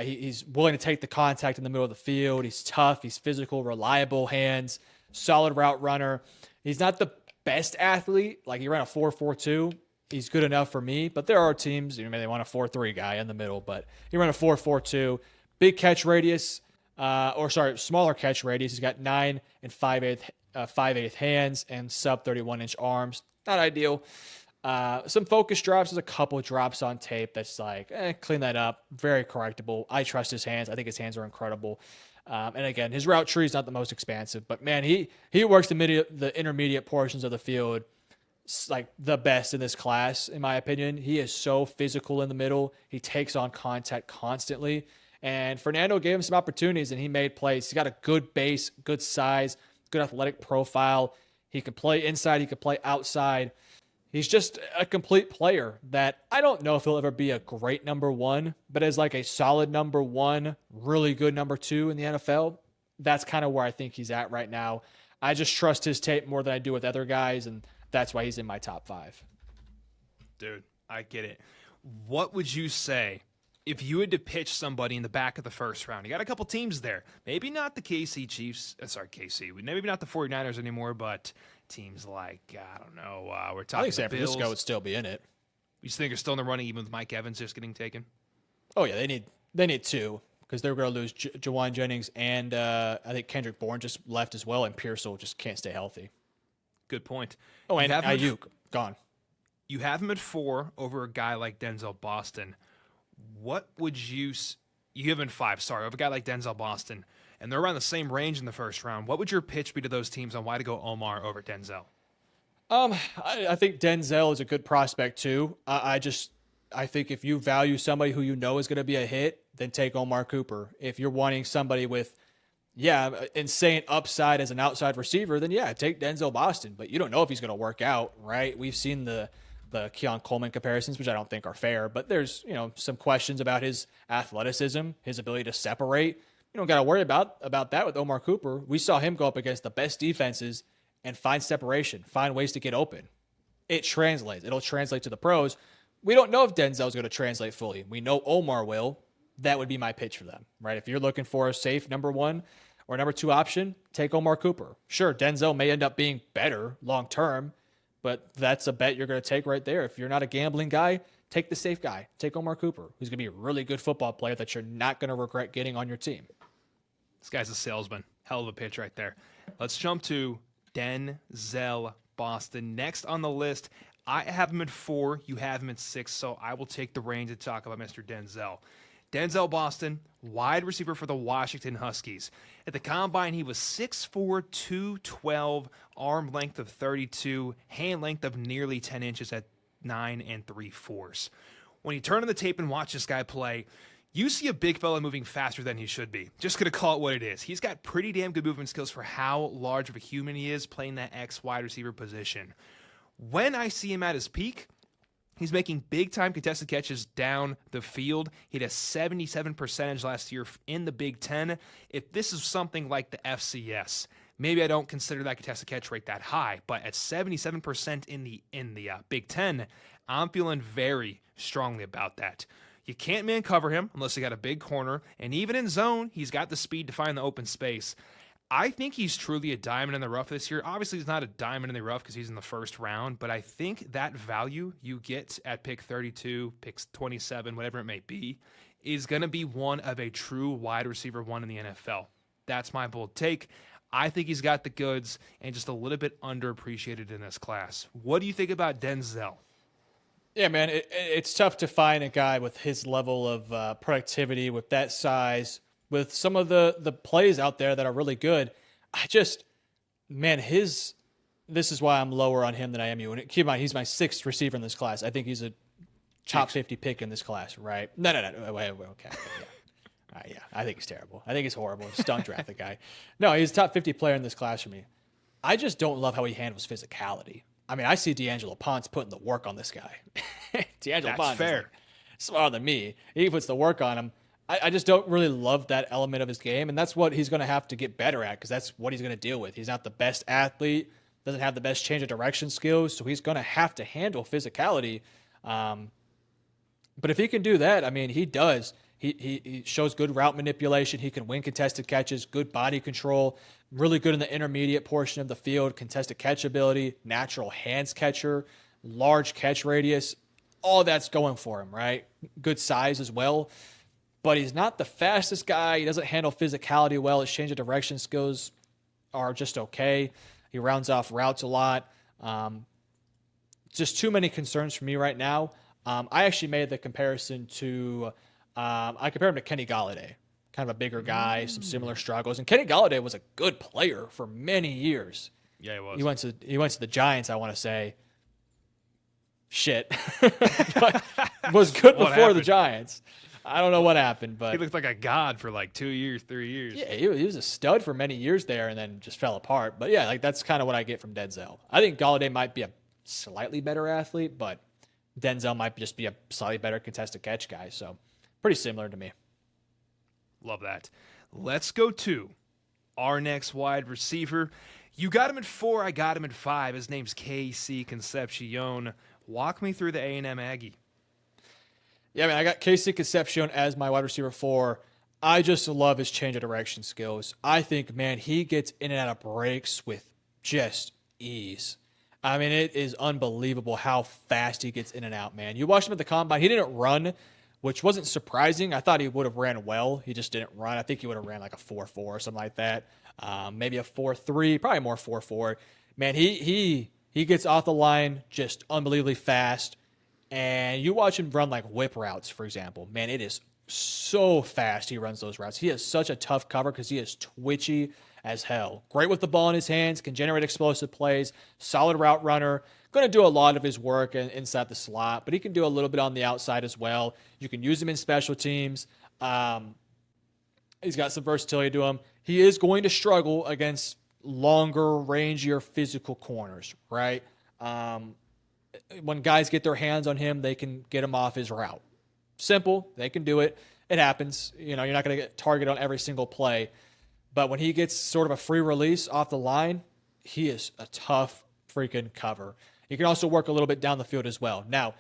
He's willing to take the contact in the middle of the field. He's tough. He's physical, reliable hands, solid route runner. He's not the best athlete. Like he ran a 4.42. He's good enough for me, but there are teams, maybe they want a 4.3 guy in the middle, but he ran a 4.42. Big catch radius, smaller catch radius. He's got 9 and 5/8 hands and sub 31-inch arms. Not ideal. Some focus drops. There's a couple drops on tape that's like, clean that up. Very correctable. I trust his hands. I think his hands are incredible. And again, his route tree is not the most expansive, but man, he works the intermediate portions of the field like the best in this class, in my opinion. He is so physical in the middle. He takes on contact constantly. And Fernando gave him some opportunities and he made plays. He's got a good base, good size, good athletic profile. He can play inside. He can play outside. He's just a complete player that I don't know if he'll ever be a great number one, but as like a solid number one, really good number two in the NFL, that's kind of where I think he's at right now. I just trust his tape more than I do with other guys, and that's why he's in my top 5. Dude, I get it. What would you say if you had to pitch somebody in the back of the first round? You got a couple teams there. Maybe not the KC Chiefs. Maybe not the 49ers anymore, but teams like, I don't know, we're talking I think San the Francisco Bills. would still be in it. You think they're still in the running even with Mike Evans just getting taken? Oh, yeah, they need 2 because they're going to lose Jawan Jennings and I think Kendrick Bourne just left as well, and Pearsall just can't stay healthy. Good point. Oh, and Ayuk, gone. You have him at 4 over a guy like Denzel Boston. What would you have him 5, sorry, over a guy like Denzel Boston, and they're around the same range in the first round. What would your pitch be to those teams on why to go Omar over Denzel? I think Denzel is a good prospect too. I think if you value somebody who you know is going to be a hit, then take Omar Cooper. If you're wanting somebody with insane upside as an outside receiver, then take Denzel Boston. But you don't know if he's going to work out, right? We've seen the Keon Coleman comparisons, which I don't think are fair, but there's, some questions about his athleticism, his ability to separate. You don't got to worry about that with Omar Cooper. We saw him go up against the best defenses and find separation, find ways to get open. It translates. It'll translate to the pros. We don't know if Denzel's going to translate fully. We know Omar will. That would be my pitch for them, right? If you're looking for a safe number 1 or number 2 option, take Omar Cooper. Sure, Denzel may end up being better long term, but that's a bet you're going to take right there. If you're not a gambling guy, take the safe guy. Take Omar Cooper, who's going to be a really good football player that you're not going to regret getting on your team. This guy's a salesman. Hell of a pitch right there. Let's jump to Denzel Boston. Next on the list, I have him at 4. You have him at 6, so I will take the reins to talk about Mr. Denzel. Denzel Boston, wide receiver for the Washington Huskies. At the combine, he was 6'4", 212, arm length of 32, hand length of nearly 10 inches at 9 3/4. When you turn on the tape and watch this guy play, you see a big fella moving faster than he should be. Just going to call it what it is. He's got pretty damn good movement skills for how large of a human he is playing that X wide receiver position. When I see him at his peak, he's making big-time contested catches down the field. He had a 77% last year in the Big Ten. If this is something like the FCS, maybe I don't consider that contested catch rate that high, but at 77% in the Big Ten, I'm feeling very strongly about that. You can't man cover him unless you got a big corner, and even in zone, he's got the speed to find the open space. I think he's truly a diamond in the rough this year. Obviously, he's not a diamond in the rough because he's in the first round, but I think that value you get at pick 32, pick 27, whatever it may be, is going to be one of a true wide receiver 1 in the NFL. That's my bold take. I think he's got the goods and just a little bit underappreciated in this class. What do you think about Denzel? Yeah, man, it's tough to find a guy with his level of productivity, with that size, with some of the plays out there that are really good. This is why I'm lower on him than I am you. And keep in mind, he's my 6th receiver in this class. I think he's a top 50 pick in this class, right? No. Wait, okay. Yeah, I think he's terrible. I think he's horrible. Just don't draft the guy. No, he's a top 50 player in this class for me. I just don't love how he handles physicality. I mean, I see D'Angelo Ponce putting the work on this guy. D'Angelo Ponce is like smarter than me. He puts the work on him. I just don't really love that element of his game, and that's what he's going to have to get better at because that's what he's going to deal with. He's not the best athlete. doesn't have the best change of direction skills, so he's going to have to handle physicality. But if he can do that, I mean, he does. He shows good route manipulation. He can win contested catches, good body control, really good in the intermediate portion of the field, contested catch ability, natural hands catcher, large catch radius. All that's going for him, right? Good size as well. But he's not the fastest guy. He doesn't handle physicality well. His change of direction skills are just okay. He rounds off routes a lot. Just too many concerns for me right now. I actually made the comparison to I compared him to Kenny Golladay, kind of a bigger guy, some similar struggles. And Kenny Golladay was a good player for many years. Yeah, he was. He went to the Giants, I want to say. Shit. But was good before the Giants. I don't know what happened, but He looked like a god for like 2 years, 3 years. yeah, he was a stud for many years there and then just fell apart. But yeah, like that's kind of what I get from Denzel. I think Golladay might be a slightly better athlete, but Denzel might just be a slightly better contested catch guy. So pretty similar to me. Love that. Let's go to our next wide receiver. You got him at 4. I got him at 5. His name's KC Concepcion. Walk me through the A&M Aggie. Yeah, man, I got Casey Concepcion as my wide receiver 4. I just love his change of direction skills. I think, man, he gets in and out of breaks with just ease. I mean, it is unbelievable how fast he gets in and out, man. You watched him at the combine. He didn't run, which wasn't surprising. I thought he would have ran well. He just didn't run. I think he would have ran like a 4.4 or something like that. Maybe a 4.3, probably more 4.4. Man, he gets off the line just unbelievably fast. And you watch him run like whip routes, for example. Man, it is so fast he runs those routes. He has such a tough cover because he is twitchy as hell. Great with the ball in his hands, can generate explosive plays, solid route runner. Going to do a lot of his work inside the slot, but he can do a little bit on the outside as well. You can use him in special teams. He's got some versatility to him. He is going to struggle against longer, rangier physical corners, right? When guys get their hands on him, they can get him off his route. Simple. They can do it. It happens. You know, you're not going to get targeted on every single play. But when he gets sort of a free release off the line, he is a tough freaking cover. He can also work a little bit down the field as well. Now,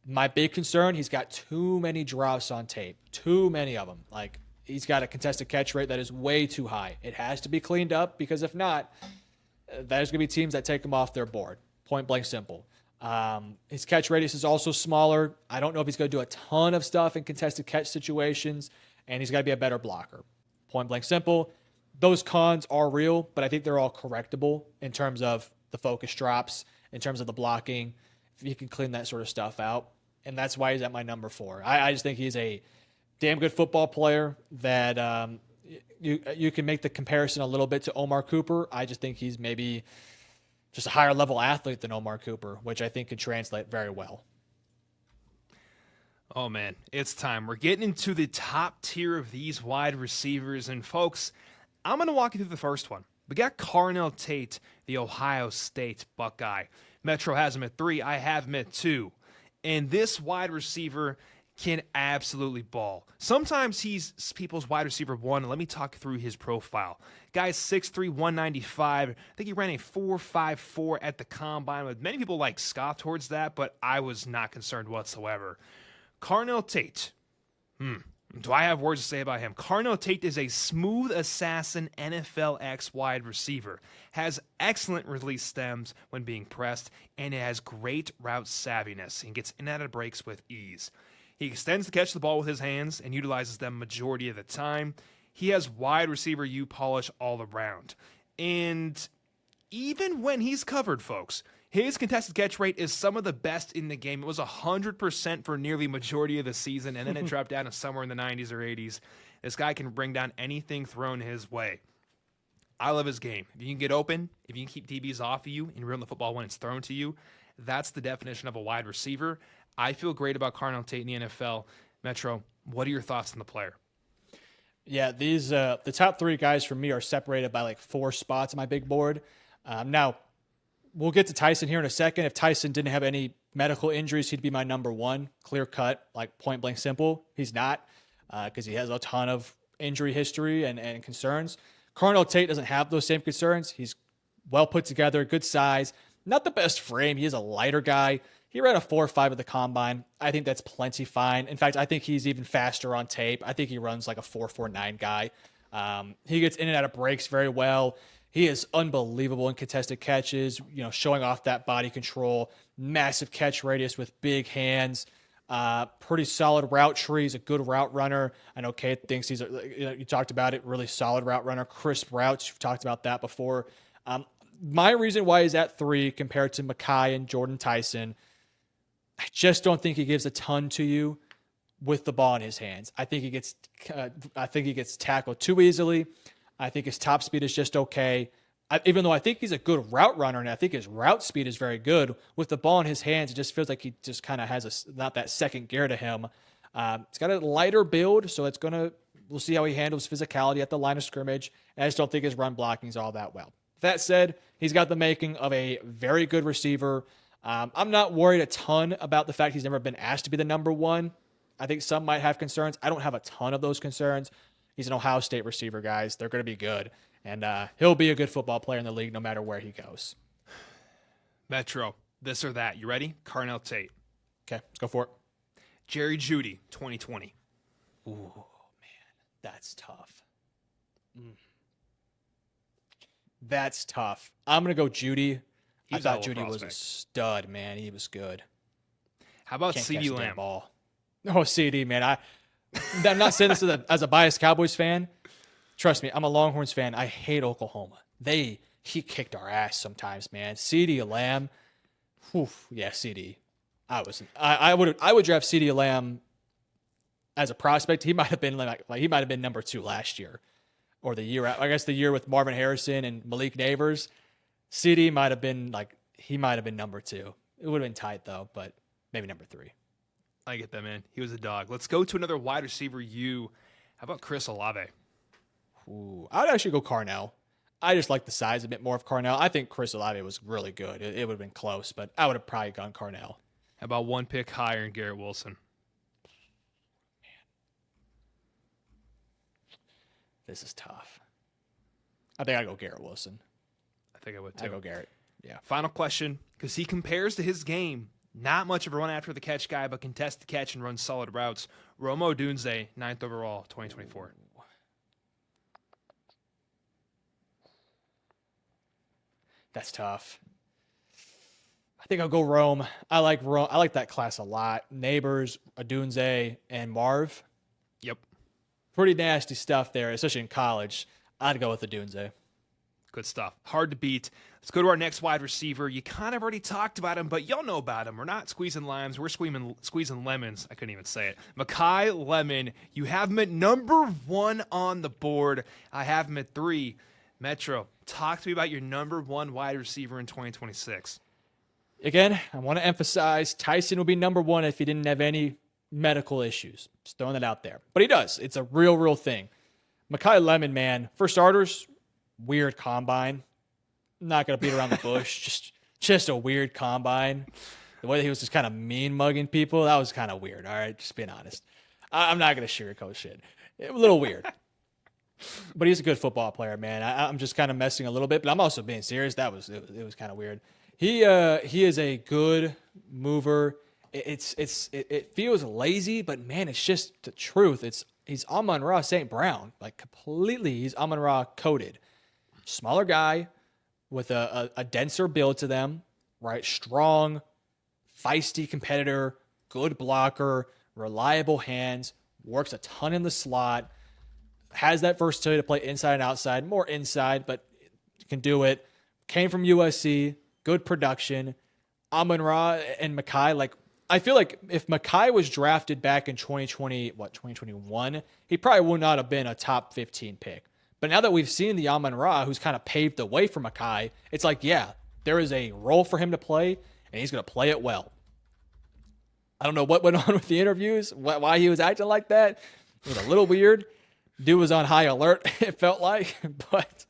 my big concern, he's got too many drops on tape. Too many of them. Like, he's got a contested catch rate that is way too high. It has to be cleaned up because if not, there's going to be teams that take him off their board. Point blank simple. His catch radius is also smaller. I don't know if he's going to do a ton of stuff in contested catch situations, and he's got to be a better blocker. Point blank simple. Those cons are real, but I think they're all correctable in terms of the focus drops, in terms of the blocking. If you can clean that sort of stuff out, and that's why he's at my number 4. I just think he's a damn good football player that you can make the comparison a little bit to Omar Cooper. I just think he's maybe just a higher level athlete than Omar Cooper, which I think could translate very well. Oh, man, it's time. We're getting into the top tier of these wide receivers. And, folks, I'm going to walk you through the first one. We got Carnell Tate, the Ohio State Buckeye. Metro has him at 3. I have him at 2. And this wide receiver can absolutely ball. Sometimes he's people's wide receiver 1. Let me talk through his profile. Guy's 6'3", 195. I think he ran a 4.54 at the combine. With many people scoff towards that, but I was not concerned whatsoever. Carnell Tate. Do I have words to say about him? Carnell Tate is a smooth assassin NFL X wide receiver. Has excellent release stems when being pressed, and has great route savviness and gets in and out of breaks with ease. He extends to catch the ball with his hands and utilizes them majority of the time. He has wide receiver U polish all around. And even when he's covered, folks, his contested catch rate is some of the best in the game. It was 100% for nearly majority of the season, and then it dropped down to somewhere in the 90s or 80s. This guy can bring down anything thrown his way. I love his game. If you can get open, if you can keep DBs off of you and run the football when it's thrown to you, that's the definition of a wide receiver. I feel great about Carnell Tate in the NFL. Metro, what are your thoughts on the player? Yeah, these the top 3 guys for me are separated by 4 spots on my big board. Now, we'll get to Tyson here in a second. If Tyson didn't have any medical injuries, he'd be my number 1, clear cut, point blank simple. He's not because he has a ton of injury history and concerns. Carnell Tate doesn't have those same concerns. He's well put together, good size. Not the best frame. He is a lighter guy. He ran a 4.5 at the combine. I think that's plenty fine. In fact, I think he's even faster on tape. I think he runs like a 4.49 guy. He gets in and out of breaks very well. He is unbelievable in contested catches, showing off that body control, massive catch radius with big hands, pretty solid route tree. He's a good route runner. I know Kate thinks you talked about it, really solid route runner, crisp routes. You've talked about that before. My reason why he's at 3 compared to Mekhi and Jordan Tyson, I just don't think he gives a ton to you with the ball in his hands. I think he gets tackled too easily. I think his top speed is just okay. Even though I think he's a good route runner and I think his route speed is very good, with the ball in his hands, it just feels like he just kind of has not that second gear to him. It's got a lighter build, so we'll see how he handles physicality at the line of scrimmage. And I just don't think his run blocking is all that well. That said, he's got the making of a very good receiver. I'm not worried a ton about the fact he's never been asked to be the number 1. I think some might have concerns. I don't have a ton of those concerns. He's an Ohio State receiver, guys. They're going to be good. And he'll be a good football player in the league no matter where he goes. Metro, this or that. You ready? Carnell Tate. Okay, let's go for it. Jerry Jeudy, 2020. Ooh, man, that's tough. That's tough. I'm going to go Jeudy. I thought Jeudy was a stud, man. He was good. How about CeeDee Lamb? Ball. Oh, CD, man. I'm not saying this as a biased Cowboys fan. Trust me, I'm a Longhorns fan. I hate Oklahoma. He kicked our ass sometimes, man. CeeDee Lamb. Whew, yeah, CD. I would draft CeeDee Lamb as a prospect. He might have been he might have been number 2 last year, or the year. I guess the year with Marvin Harrison and Malik Neighbors. CD might have been number 2. It would have been tight though, but maybe number 3. I get that, man. He was a dog. Let's go to another wide receiver. How about Chris Olave? Ooh, I would actually go Carnell. I just like the size a bit more of Carnell. I think Chris Olave was really good. It would have been close, but I would have probably gone Carnell. How about 1 pick higher in Garrett Wilson? Man, this is tough. I think I'd go Garrett Wilson. I think I would too. I'd go Garrett. Yeah. Final question, because he compares to his game. Not much of a run after the catch guy, but contest the catch and run solid routes. Rome Odunze, 9th overall, 2024. That's tough. I think I'll go Rome. I like Rome. I like that class a lot. Neighbors, Odunze, and Marv. Yep. Pretty nasty stuff there, especially in college. I'd go with Odunze. Good stuff. Hard to beat. Let's go to our next wide receiver. You kind of already talked about him, but y'all know about him. We're not squeezing limes. We're squeezing lemons. I couldn't even say it. Mekhi Lemon. You have him at number 1 on the board. I have him at 3. Metro, talk to me about your number 1 wide receiver in 2026. Again, I want to emphasize Tyson will be number 1 if he didn't have any medical issues. Just throwing that out there. But he does. It's a real thing. Mekhi Lemon, man, for starters, weird combine. Not going to beat around the bush. Just a weird combine. The way that he was just kind of mean mugging people, that was kind of weird. All right, just being honest. I'm not going to sugarcoat shit. A little weird. But he's a good football player, man. I'm just kind of messing a little bit, but I'm also being serious. It was kind of weird. He is a good mover. It feels lazy, but man, it's just the truth. He's Amon-Ra St. Brown, like completely. He's Amon-Ra coded. Smaller guy with a denser build to them, right? Strong, feisty competitor, good blocker, reliable hands, works a ton in the slot, has that versatility to play inside and outside, more inside, but can do it. Came from USC, good production. Amon-Ra and Mekhi, I feel like if Mekhi was drafted back in 2021, he probably would not have been a top 15 pick. But now that we've seen the Amon-Ra, who's kind of paved the way for Mekhi, it's like, yeah, there is a role for him to play, and he's going to play it well. I don't know what went on with the interviews, why he was acting like that. It was a little weird. Dude was on high alert, it felt like, but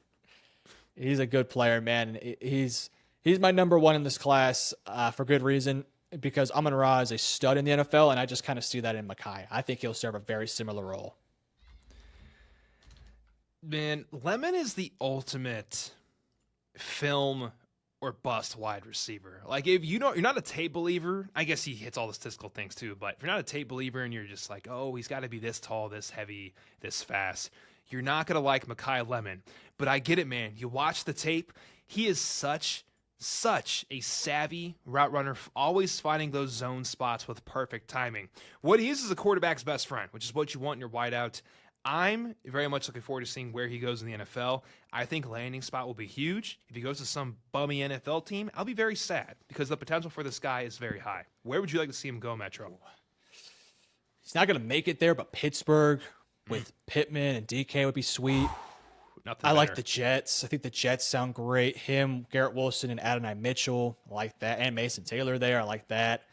he's a good player, man. He's my number 1 in this class for good reason, because Amon-Ra is a stud in the NFL, and I just kind of see that in Mekhi. I think he'll serve a very similar role. Man, Lemon is the ultimate film or bust wide receiver. Like if you're not a tape believer, I guess he hits all the statistical things too, but if you're not a tape believer and you're just like, oh, he's got to be this tall, this heavy, this fast, you're not going to like Mekhi Lemon. But I get it, man. You watch the tape, he is such a savvy route runner, always finding those zone spots with perfect timing. What he is a quarterback's best friend, which is what you want in your wideout. I'm very much looking forward to seeing where he goes in the NFL. I think landing spot will be huge. If he goes to some bummy NFL team, I'll be very sad because the potential for this guy is very high. Where would you like to see him go, Metro? He's not going to make it there, but Pittsburgh with Pittman and DK would be sweet. I like the Jets. I think the Jets sound great. Him, Garrett Wilson, and Adonai Mitchell. I like that. And Mason Taylor there. I like that.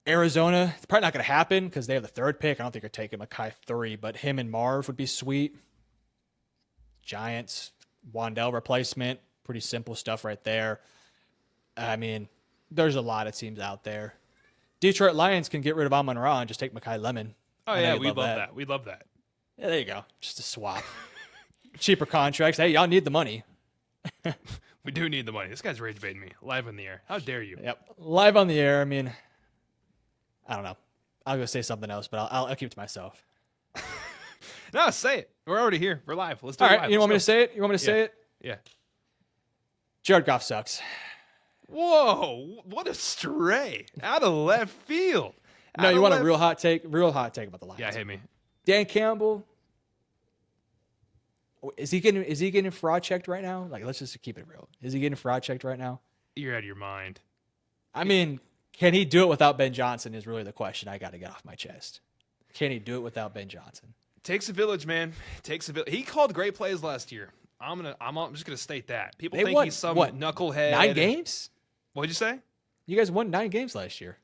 Arizona, it's probably not going to happen because they have the 3rd pick. I don't think they're taking Mekhi 3, but him and Marv would be sweet. Giants, Wandell replacement. Pretty simple stuff right there. I mean, there's a lot of teams out there. Detroit Lions can get rid of Amon-Ra and just take Mekhi Lemon. Oh, yeah, we love that. We love that. Yeah, there you go. Just a swap. Cheaper contracts. Hey, y'all need the money. We do need the money. This guy's rage baiting me live in the air. How dare you? Yep. Live on the air. I mean, I don't know. I'll go say something else, but I'll keep it to myself. No, say it. We're already here. We're live. Let's do it. All right. Live. You want me to say it? You want me to say it? Yeah. Jared Goff sucks. Whoa. What a stray. Out of left field. No, you want a real hot take? Real hot take about the Lions. Yeah, hit me. Dan Campbell. Is he getting fraud checked right now? Like, let's just keep it real. Is he getting fraud checked right now? You're out of your mind. I mean, can he do it without Ben Johnson is really the question I got to get off my chest. Can he do it without Ben Johnson? Takes a village, man. Takes a village. He called great plays last year. I'm just gonna state that. People think he's some knucklehead. 9 games? What'd you say? You guys won 9 games last year.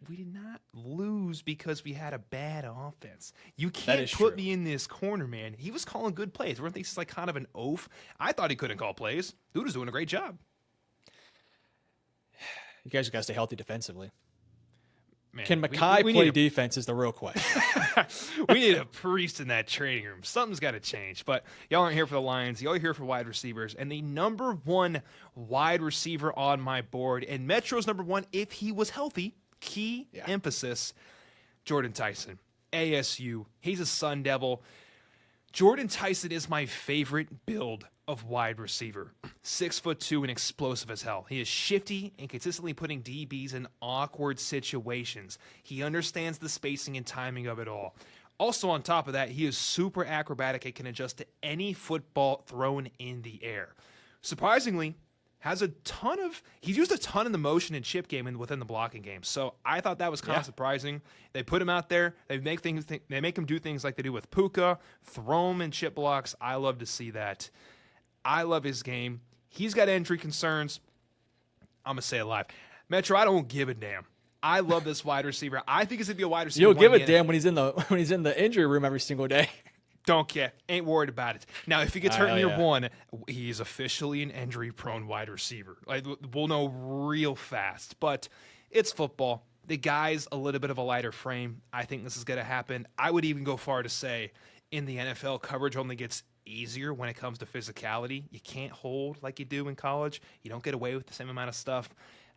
We did not lose because we had a bad offense. You can't true. put me in this corner, man. He was calling good plays. Weren't these like kind of an oaf? I thought he couldn't call plays. Dude was doing a great job. You guys got to stay healthy defensively. Man, Can Mekhi play defense is the real question. We need a priest in that training room. Something's got to change. But y'all aren't here for the Lions. Y'all are here for wide receivers. And the number 1 wide receiver on my board, and Metro's number 1 if he was healthy, emphasis, Jordan Tyson. ASU. He's a Sun Devil. Jordan Tyson is my favorite build of wide receiver. 6'2" and explosive as hell. He is shifty and consistently putting DBs in awkward situations. He understands the spacing and timing of it all. Also on top of that, he is super acrobatic and can adjust to any football thrown in the air. Surprisingly, he's used a ton in the motion and chip game and within the blocking game. So I thought that was kind of surprising. They put him out there. They make him do things like they do with Puka, throw him in chip blocks. I love to see that. I love his game. He's got injury concerns. I'm going to say it live. Metro, I don't give a damn. I love this wide receiver. I think he's going to be a wide receiver. You'll give a damn when he's in the injury room every single day. Don't care. Ain't worried about it. Now, if he gets hurt in year 1, he's officially an injury-prone wide receiver. Like, we'll know real fast. But it's football. The guy's a little bit of a lighter frame. I think this is going to happen. I would even go far to say in the NFL, coverage only gets easier when it comes to physicality. You can't hold like you do in college. You don't get away with the same amount of stuff.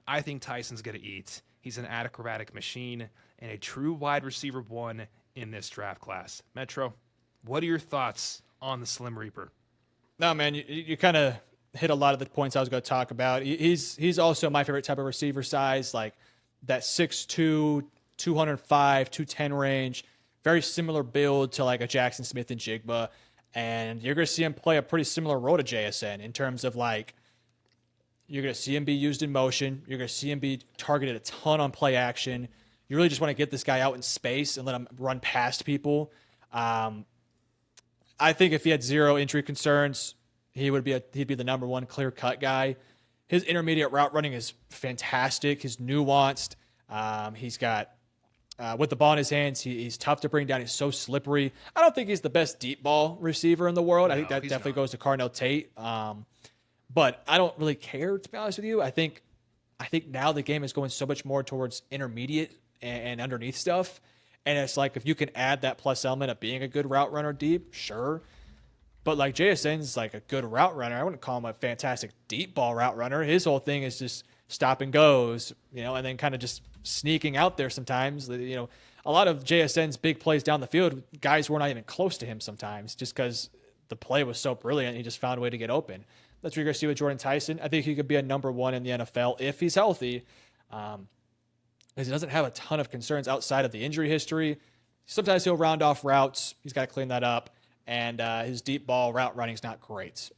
I think Tyson's going to eat. He's an acrobatic machine and a true wide receiver 1 in this draft class. Metro, what are your thoughts on the Slim Reaper? No, man, you kind of hit a lot of the points I was going to talk about. He's also my favorite type of receiver size, like that 6'2", 205, 210 range. Very similar build to like a Jackson Smith and Jigba. And you're going to see him play a pretty similar role to JSN in terms of like, you're going to see him be used in motion. You're going to see him be targeted a ton on play action. You really just want to get this guy out in space and let him run past people. I think if he had 0 injury concerns, he'd be the number 1 clear cut guy. His intermediate route running is fantastic. He's nuanced. He's got with the ball in his hands, he's tough to bring down. He's so slippery. I don't think he's the best deep ball receiver in the world. I think that definitely goes to Carnell Tate. But I don't really care, to be honest with you. I think now the game is going so much more towards intermediate and underneath stuff. And it's like if you can add that plus element of being a good route runner deep, sure. But like JSN's like a good route runner. I wouldn't call him a fantastic deep ball route runner. His whole thing is just stop and goes, and then kind of just sneaking out there sometimes. A lot of JSN's big plays down the field, guys were not even close to him sometimes just because the play was so brilliant. He just found a way to get open. That's what you're going to see with Jordan Tyson. I think he could be a number one in the NFL if he's healthy, because he doesn't have a ton of concerns outside of the injury history. Sometimes he'll round off routes. He's got to clean that up. And his deep ball route running is not great.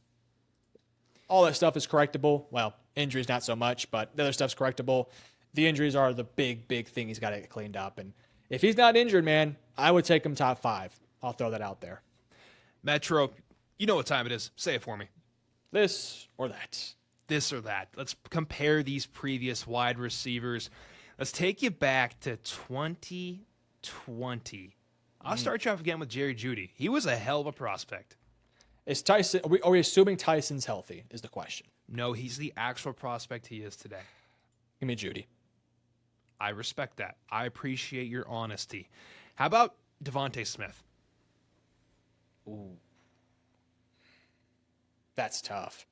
All that stuff is correctable. Well, injuries not so much, but the other stuff's correctable. The injuries are the big thing he's got to get cleaned up. And if he's not injured, man, I would take him top 5. I'll throw that out there. Metro, you know what time it is. Say it for me. This or that. This or that. Let's compare these previous wide receivers. Let's take you back to 2020. I'll start you off again with Jerry Jeudy. He was a hell of a prospect. Is Tyson? Are we assuming Tyson's healthy? Is the question. No, he's the actual prospect he is today. Give me Jeudy. I respect that. I appreciate your honesty. How about Devontae Smith? Ooh. That's tough.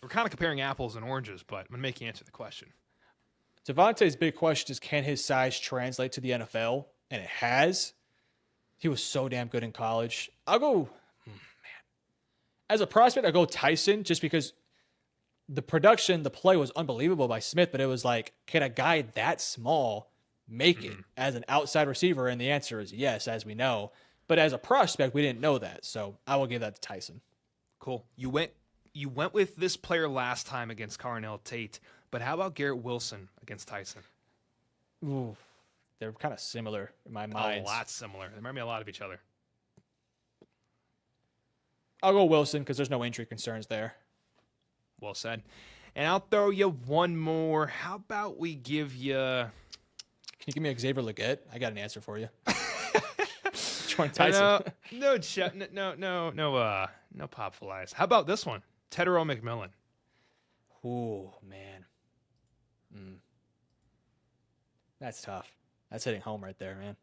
We're kind of comparing apples and oranges, but I'm going to make you answer the question. Devontae's big question is, can his size translate to the NFL? And it has. He was so damn good in college. I'll go, as a prospect, I'll go Tyson just because the production, the play was unbelievable by Smith, but it was like, can a guy that small make it as an outside receiver? And the answer is yes, as we know. But as a prospect, we didn't know that. So I will give that to Tyson. Cool. You went with this player last time against Carnell Tate, but how about Garrett Wilson against Tyson? Ooh, they're kind of similar in my mind. A lot similar. They remind me a lot of each other. I'll go Wilson because there's no injury concerns there. Well said. And I'll throw you one more. How about we give you... Can you give me Xavier Legette? I got an answer for you. Jordan Tyson. No pop flies. How about this one? Tedero McMillan. Ooh, man. That's tough. That's hitting home right there, man.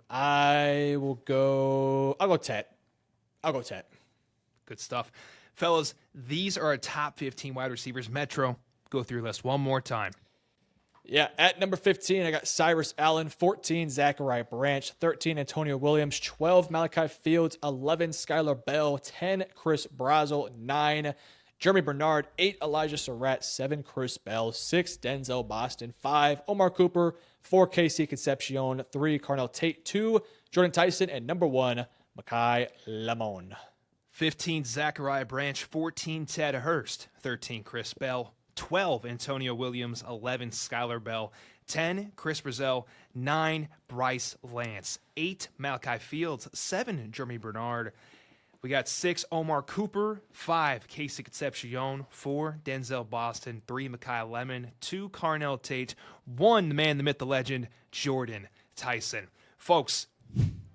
I'll go Tet. Good stuff. Fellas, these are our top 15 wide receivers. Metro, go through your list one more time. Yeah, at number 15, I got Cyrus Allen. 14, Zachariah Branch. 13, Antonio Williams. 12, Malachi Fields. 11, Skylar Bell. 10, Chris Brazel. 9, Jeremy Bernard. 8, Elijah Surratt. 7, Chris Bell. 6, Denzel Boston. 5, Omar Cooper. 4, Casey Concepcion. 3, Carnell Tate. 2, Jordan Tyson. And number 1, Makai Lamone. 15, Zachariah Branch. 14, Ted Hurst. 13, Chris Bell. 12, Antonio Williams. 11, Skylar Bell. 10, Chris Brazel. 9, Bryce Lance. 8, Malachi Fields. 7, Jeremy Bernard. We got 6, Omar Cooper. 5, Casey Concepcion. 4, Denzel Boston. 3, Makai Lemon. 2, Carnell Tate. 1, the man, the myth, the legend, Jordan Tyson. Folks,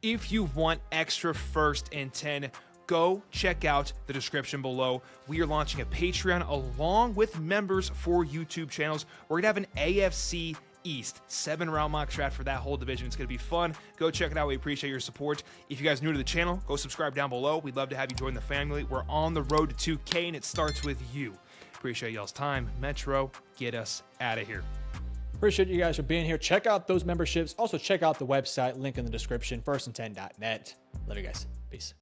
if you want extra first and 10, go check out the description below. We are launching a Patreon along with members for YouTube channels. We're going to have an AFC East 7-round mock draft for that whole division. It's going to be fun. Go check it out. We appreciate your support. If you guys are new to the channel, go subscribe down below. We'd love to have you join the family. We're on the road to 2K, and it starts with you. Appreciate y'all's time. Metro, get us out of here. Appreciate you guys for being here. Check out those memberships. Also, check out the website. Link in the description, firstand10.net. Love you guys. Peace.